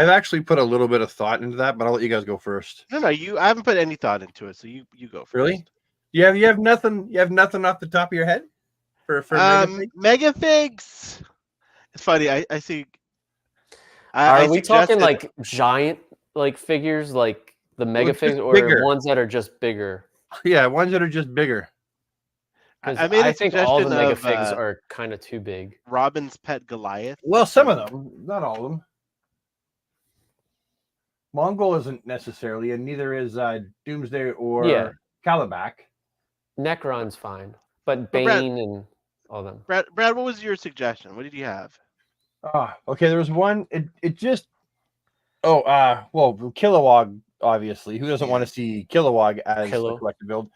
actually put a little bit of thought into that, but I'll let you guys go first. No, I haven't put any thought into it, so you go first. Really? You have nothing off the top of your head for Mega Figs. It's funny. I see. Are we talking like giant like figures, like the mega figs, or bigger. ones that are just bigger? Yeah, ones that are just bigger. 'Cause I made a think all the suggestion mega of, figs are kind of too big. Robin's Pet Goliath? Well, some of them, not all of them. Mongol isn't necessarily, and neither is Doomsday or Calabac. Necron's fine, but Brad- Bane and all them. Brad, what was your suggestion? What did you have? Okay. There was one. It just. Well, Kilowog, obviously. Who doesn't want to see Kilowog as a collector build?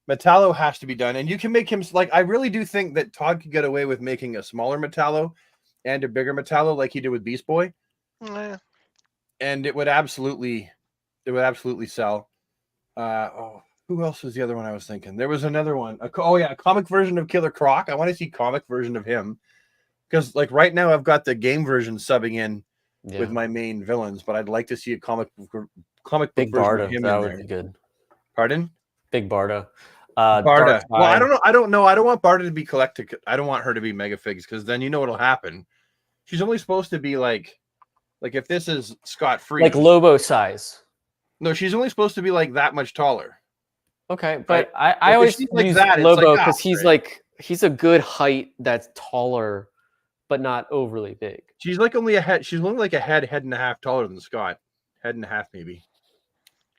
Metallo has to be done, and you can make him like. I really do think that Todd could get away with making a smaller Metallo and a bigger Metallo, like he did with Beast Boy, and it would absolutely sell. Who else was the other one I was thinking? There was another one. A comic version of Killer Croc. I want to see comic version of him because, like, right now I've got the game version subbing in with my main villains, but I'd like to see a comic book Big version Barda. of him. That would be good. Pardon? Big Barda. Barda. Well, I don't know. I don't want Barda to be collected. I don't want her to be mega figs because then you know what'll happen. She's only supposed to be like if this is Scott Free, like Lobo size. No, she's only supposed to be like that much taller. Okay, but Right? I always she's like use that, it's Lobo like, because he's like he's a good height that's taller, but not overly big. She's like only a head. She's only like a head and a half taller than Scott. Head and a half, maybe.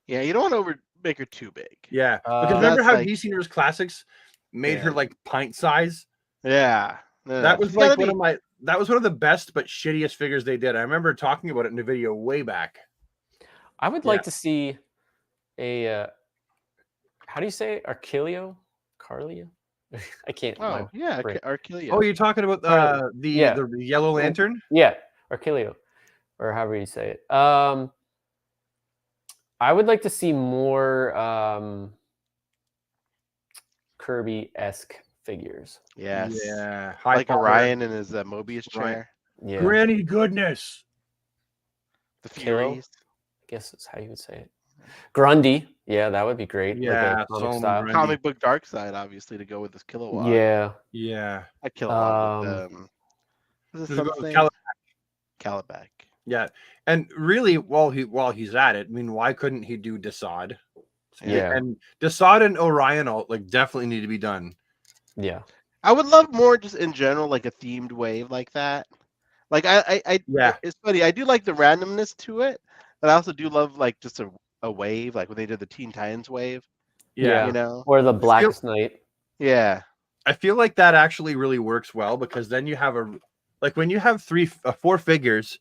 Yeah, you don't want to make her too big. Yeah, because remember That's how like- DC Universe Classics made her Yeah. like pint size? Yeah. No, That was it's like gotta one be- of my. That was one of the best but shittiest figures they did. I remember talking about it in a video way back. I would like to see a how do you say it? Archilio? Carlia? I can't. Oh yeah, brain. Archilio. Oh, you're talking about the Yellow Lantern? Yeah, Archilio, or however you say it. I would like to see more Kirby-esque figures. Yes. Yeah. Like power. Orion in his Mobius chair. Yeah, Granny goodness. The Kilo? Furies. I guess that's how you would say it. Grundy, yeah, that would be great. Yeah, like a comic Solomon style. Grundy. Comic book Dark Side, obviously, to go with this Kilowatt. Yeah, Yeah. I Kilowatt with what's his There's son's name? Calabac. Calabac. Yeah. And really, while he's at it, I mean, why couldn't he do Desaad? Yeah. And Desaad and Orion definitely need to be done. yeah. I would love more just in general, like a themed wave like that. Like Yeah. It's funny. I do like the randomness to it, but I also do love like just a wave, like when they did the Teen Titans wave. Yeah. You know. Or the Blackest Night. Yeah. I feel like that actually really works well because then you have when you have 4 figures,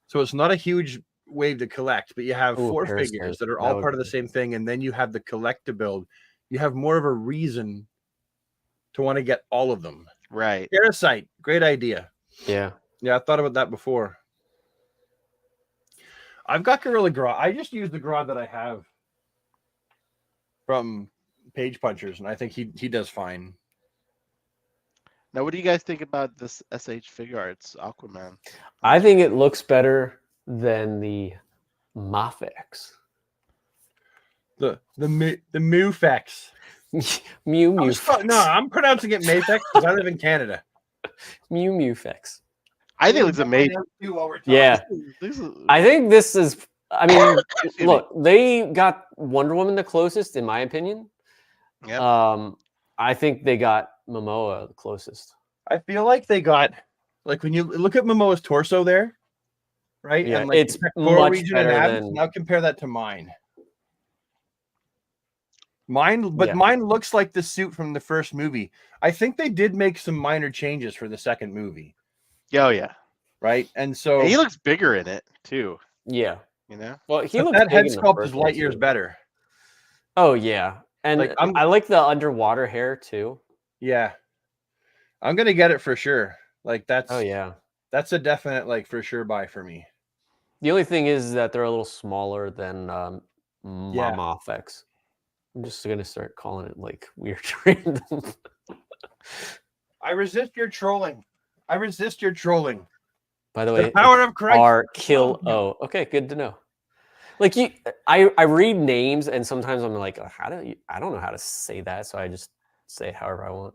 so it's not a huge wave to collect, but you have Ooh, 4 Parasite. figures that are That all would part of be the same thing, and then you have the collect-to-build. You have more of a reason to want to get all of them. Right. Parasite, great idea. Yeah. Yeah, I thought about that before. I've got Gorilla Grodd. I just use the Grodd that I have from Page Punchers, and I think he does fine. Now, what do you guys think about this SH Figure Arts Aquaman? I think it looks better than the Mafex. The Mufex. Mew I'm pronouncing it Mafex because I live in Canada. Mufex. I think it's amazing. Yeah. This is- I think this is. I mean, look, they got Wonder Woman the closest, in my opinion. Yep. I think they got Momoa the closest. I feel like they got when you look at Momoa's torso there, right? Yeah, and it's the pectoral much region and better abs, than- now compare that to mine. Mine looks like the suit from the first movie. I think they did make some minor changes for the second movie, Oh yeah. right? And so And he looks bigger in it too. Yeah. You know. Well, he but looks that big head in the sculpt first is one, light years too. better. Oh yeah, and I like the underwater hair too. Yeah, I'm gonna get it for sure. That's Oh yeah. that's a definite for sure buy for me. The only thing is that they're a little smaller than Mafex. I'm just gonna start calling it weird random. I resist your trolling. By the The way, power of Christ. R kill O. Okay, good to know. I read names and sometimes I'm like, I don't know how to say that, so I just say it however I want.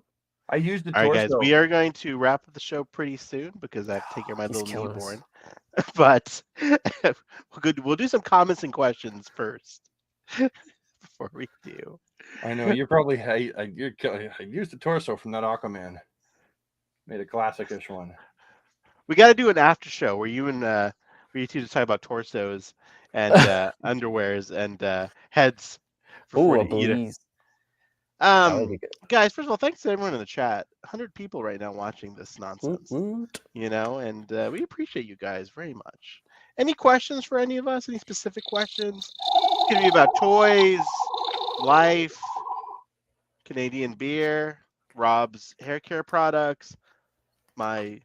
I used the All torso. right, guys, we are going to wrap up the show pretty soon because I have to take care of my He's little killing us. newborn. But we'll do some comments and questions first before we do. I know you're probably I used the torso from that Aquaman. Made a classic-ish one. We got to do an after show where you two just talk about torsos and underwears and heads. Oh, before a you eat it. Belize. That would be good. Guys, first of all, thanks to everyone in the chat. 100 people right now watching this nonsense. Woot, woot. And we appreciate you guys very much. Any questions for any of us? Any specific questions? It could be about toys, life, Canadian beer, Rob's hair care products, my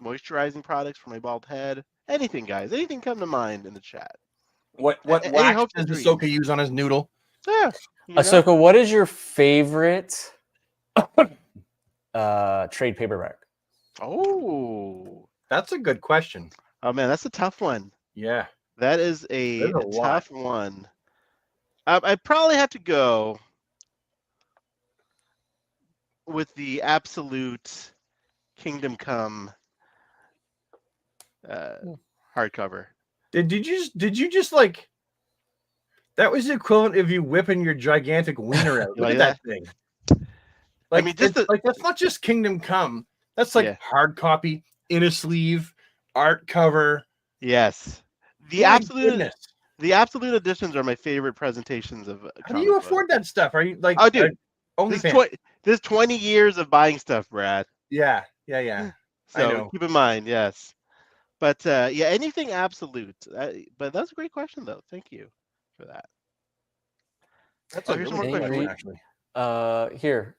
moisturizing products for my bald head. Anything, guys. Anything come to mind in the chat. What Any wax hopes does and Ahsoka dreams? use on his noodle? Yeah. you know? Ahsoka, what is your favorite trade paperback? Oh. That's a good question. Oh, man, that's a tough one. Yeah. That is a There's a lot. tough one. I'd probably have to go with the absolute Kingdom Come hardcover. Did you just that was the equivalent of you whipping your gigantic wiener out. Look Like at that thing. I mean, just that's not just Kingdom Come. That's Yeah. hard copy, in a sleeve, art cover. Yes. The My absolute goodness. the absolute editions are my favorite presentations of How do you afford that stuff? Are you Oh, dude. only This 20 years of buying stuff, Brad. Yeah. So know. keep in mind, yes. But yeah, anything absolute. But that's a great question, though. Thank you for that. That's Oh, a here's really some more good questions. one, actually. Here.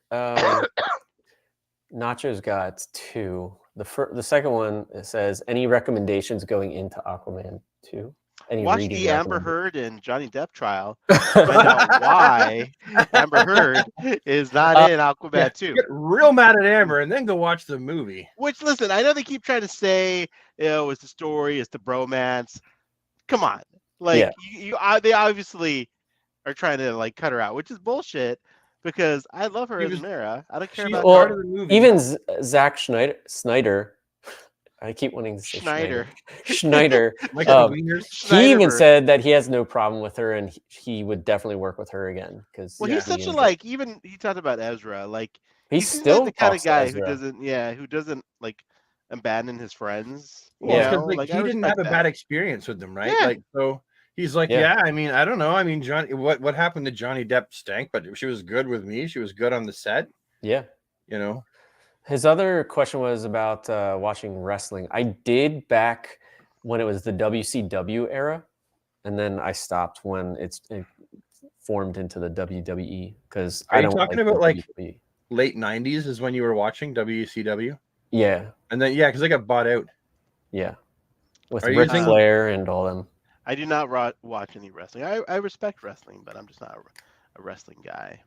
Nacho's got 2. The second one, it says, any recommendations going into Aquaman 2? Any Watch reading the Amber recommendations? Heard and Johnny Depp trial. Find out why Amber Heard is not in Aquaman 2. Get real mad at Amber and then go watch the movie. Which, listen, I know they keep trying to say, it's the story, it's the bromance. Come on, Yeah. they obviously are trying to cut her out, which is bullshit. Because I love her as Mara. I don't care She's about Well, part of the movie. Even Zack Snyder, I keep wanting to say Schneider. Schneider. Like um, the wieners. He even Schneiderberg. said that he has no problem with her, and he would definitely work with her again. Because Well, he's such a even he talked about Ezra. He he's seems still like the kind of talks to guy who Ezra. doesn't abandon his friends. Well, Yeah. because I he didn't respect have a that. bad experience with them, right? Yeah. So he's like, Yeah. I mean, I don't know. I mean, Johnny, what happened to Johnny Depp stank, but she was good with me. She was good on the set. Yeah. You know. His other question was about watching wrestling. I did back when it was the WCW era, and then I stopped when it formed into the WWE because Are I you don't talking like about, like, WWE. late 90s is when you were watching WCW? Yeah, And then because they got bought out. yeah, with Are you Ric using- Flair and all them. I do not watch any wrestling. I respect wrestling, but I'm just not a wrestling guy.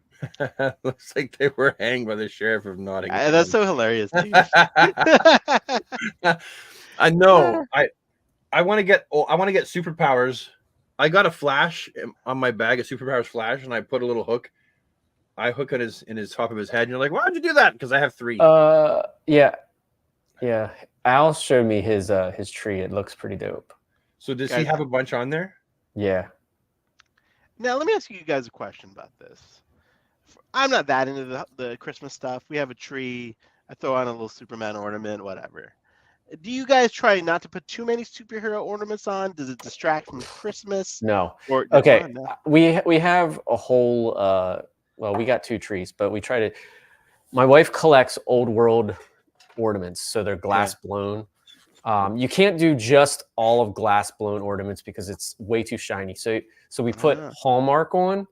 Looks like they were hanged by the sheriff of Nottingham. That's so hilarious, dude. I know. I want to get superpowers. I got a flash on my bag, a superpowers flash, and I put a little hook. I hook it in his top of his head, and you're like, "Why'd you do that?" Because I have 3. Yeah. Al showed me his tree. It looks pretty dope. So does he Guys- have a bunch on there? Yeah. Now let me ask you guys a question about this. I'm not that into the Christmas stuff. We have a tree. I throw on a little Superman ornament, whatever. Do you guys try not to put too many superhero ornaments on? Does it distract from Christmas? No. Or Okay. no? We have a whole well, we got 2 trees, but we try to. My wife collects old world ornaments, so they're glass blown. You can't do just all of glass blown ornaments because it's way too shiny. So we put Hallmark on,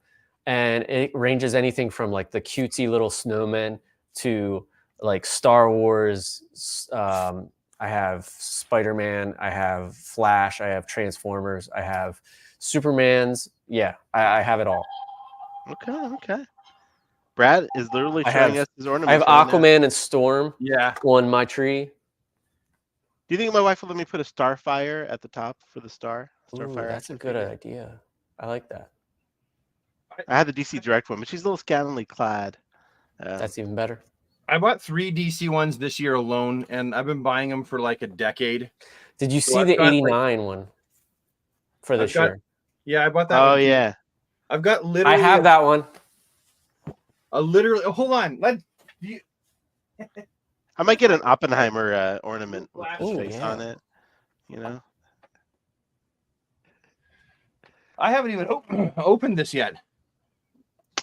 and it ranges anything from like the cutesy little snowmen to like Star Wars. I have Spider-Man, I have Flash, I have Transformers, I have Superman's. Yeah, I have it all. Okay. Brad is literally I showing have- us his ornaments. I have right now. Aquaman and Storm Yeah. on my tree. Do you think my wife will let me put a Starfire at the top for the star? Ooh, Starfire. that's a action good figure? idea. I like that. I had the DC Direct one, but she's a little scantily clad. That's even better. I bought 3 DC ones this year alone, and I've been buying them for like a decade. Did you So see I've the got, like- 89 one for this I've got- year? Yeah, I bought that. Oh one too. yeah. I've got literally. I have that one. Hold on. I might get an Oppenheimer ornament with his Ooh, face yeah. on it. You know. I haven't even opened this yet.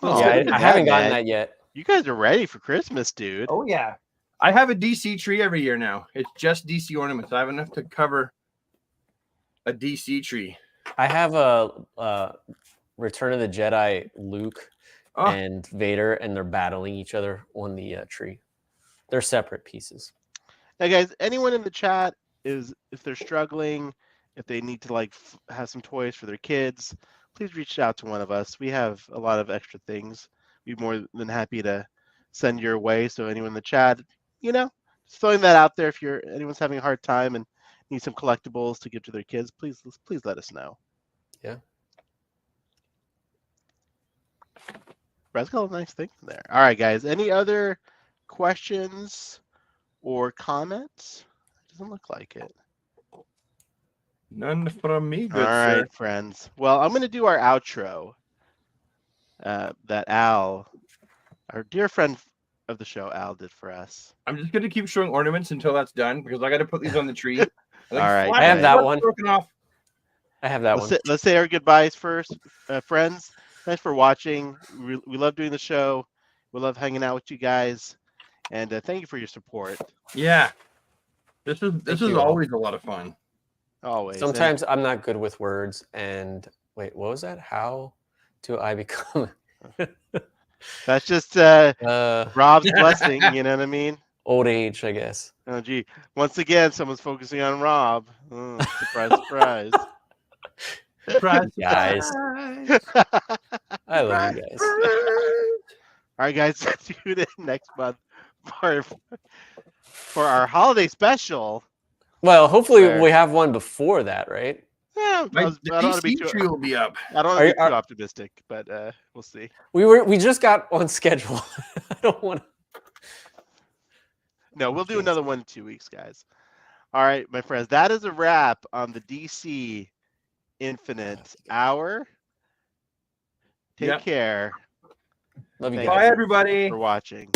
Oh, Yeah, look at I haven't that, gotten man. that yet. You guys are ready for Christmas, dude. Oh yeah. I have a DC tree every year now. It's just DC ornaments. I have enough to cover a DC tree. I have a Return of the Jedi Luke Oh, and Vader, and they're battling each other on the tree. They're separate pieces. Now, guys, anyone in the chat is if they're struggling, if they need to like have some toys for their kids, please reach out to one of us. We have a lot of extra things. We'd be more than happy to send your way. So anyone in the chat, you know, just throwing that out there. If anyone's having a hard time and need some collectibles to give to their kids, please let us know. Yeah. Brad's got a nice thing there. All right, guys. Any other questions or comments? It doesn't look like it. none from me, good All sir. right, friends. Well, I'm going to do our outro that Al, our dear friend of the show, Al, did for us. I'm just gonna keep showing ornaments until that's done because I got to put these on the tree. All right, I have guys. that one. Broken off. I have that one. Let's say our goodbyes first, friends. Thanks for watching. We love doing the show. We love hanging out with you guys, and thank you for your support. Yeah. This is you all. always a lot of fun. Always. And Sometimes I'm not good with words. And wait, what was that? How do I become? that's just uh, Rob's blessing. You know what I mean? old age, I guess. Oh, gee. Once again, someone's focusing on Rob. Oh, surprise, surprise. Surprise, Guys. surprise. I love you guys. All right, guys. Tune in next month for our holiday special. Well, hopefully Fair. we have one before that, right? Yeah, My, I the don't want to be DC tree will be up. I don't want Are to you- be too optimistic, but we'll see. We just got on schedule. I don't want to. No, we'll do another one in 2 weeks, guys. All right, my friends. That is a wrap on the DC Infinite Hour. Take Yep. care. Love you Thank guys. Bye, everybody. for watching.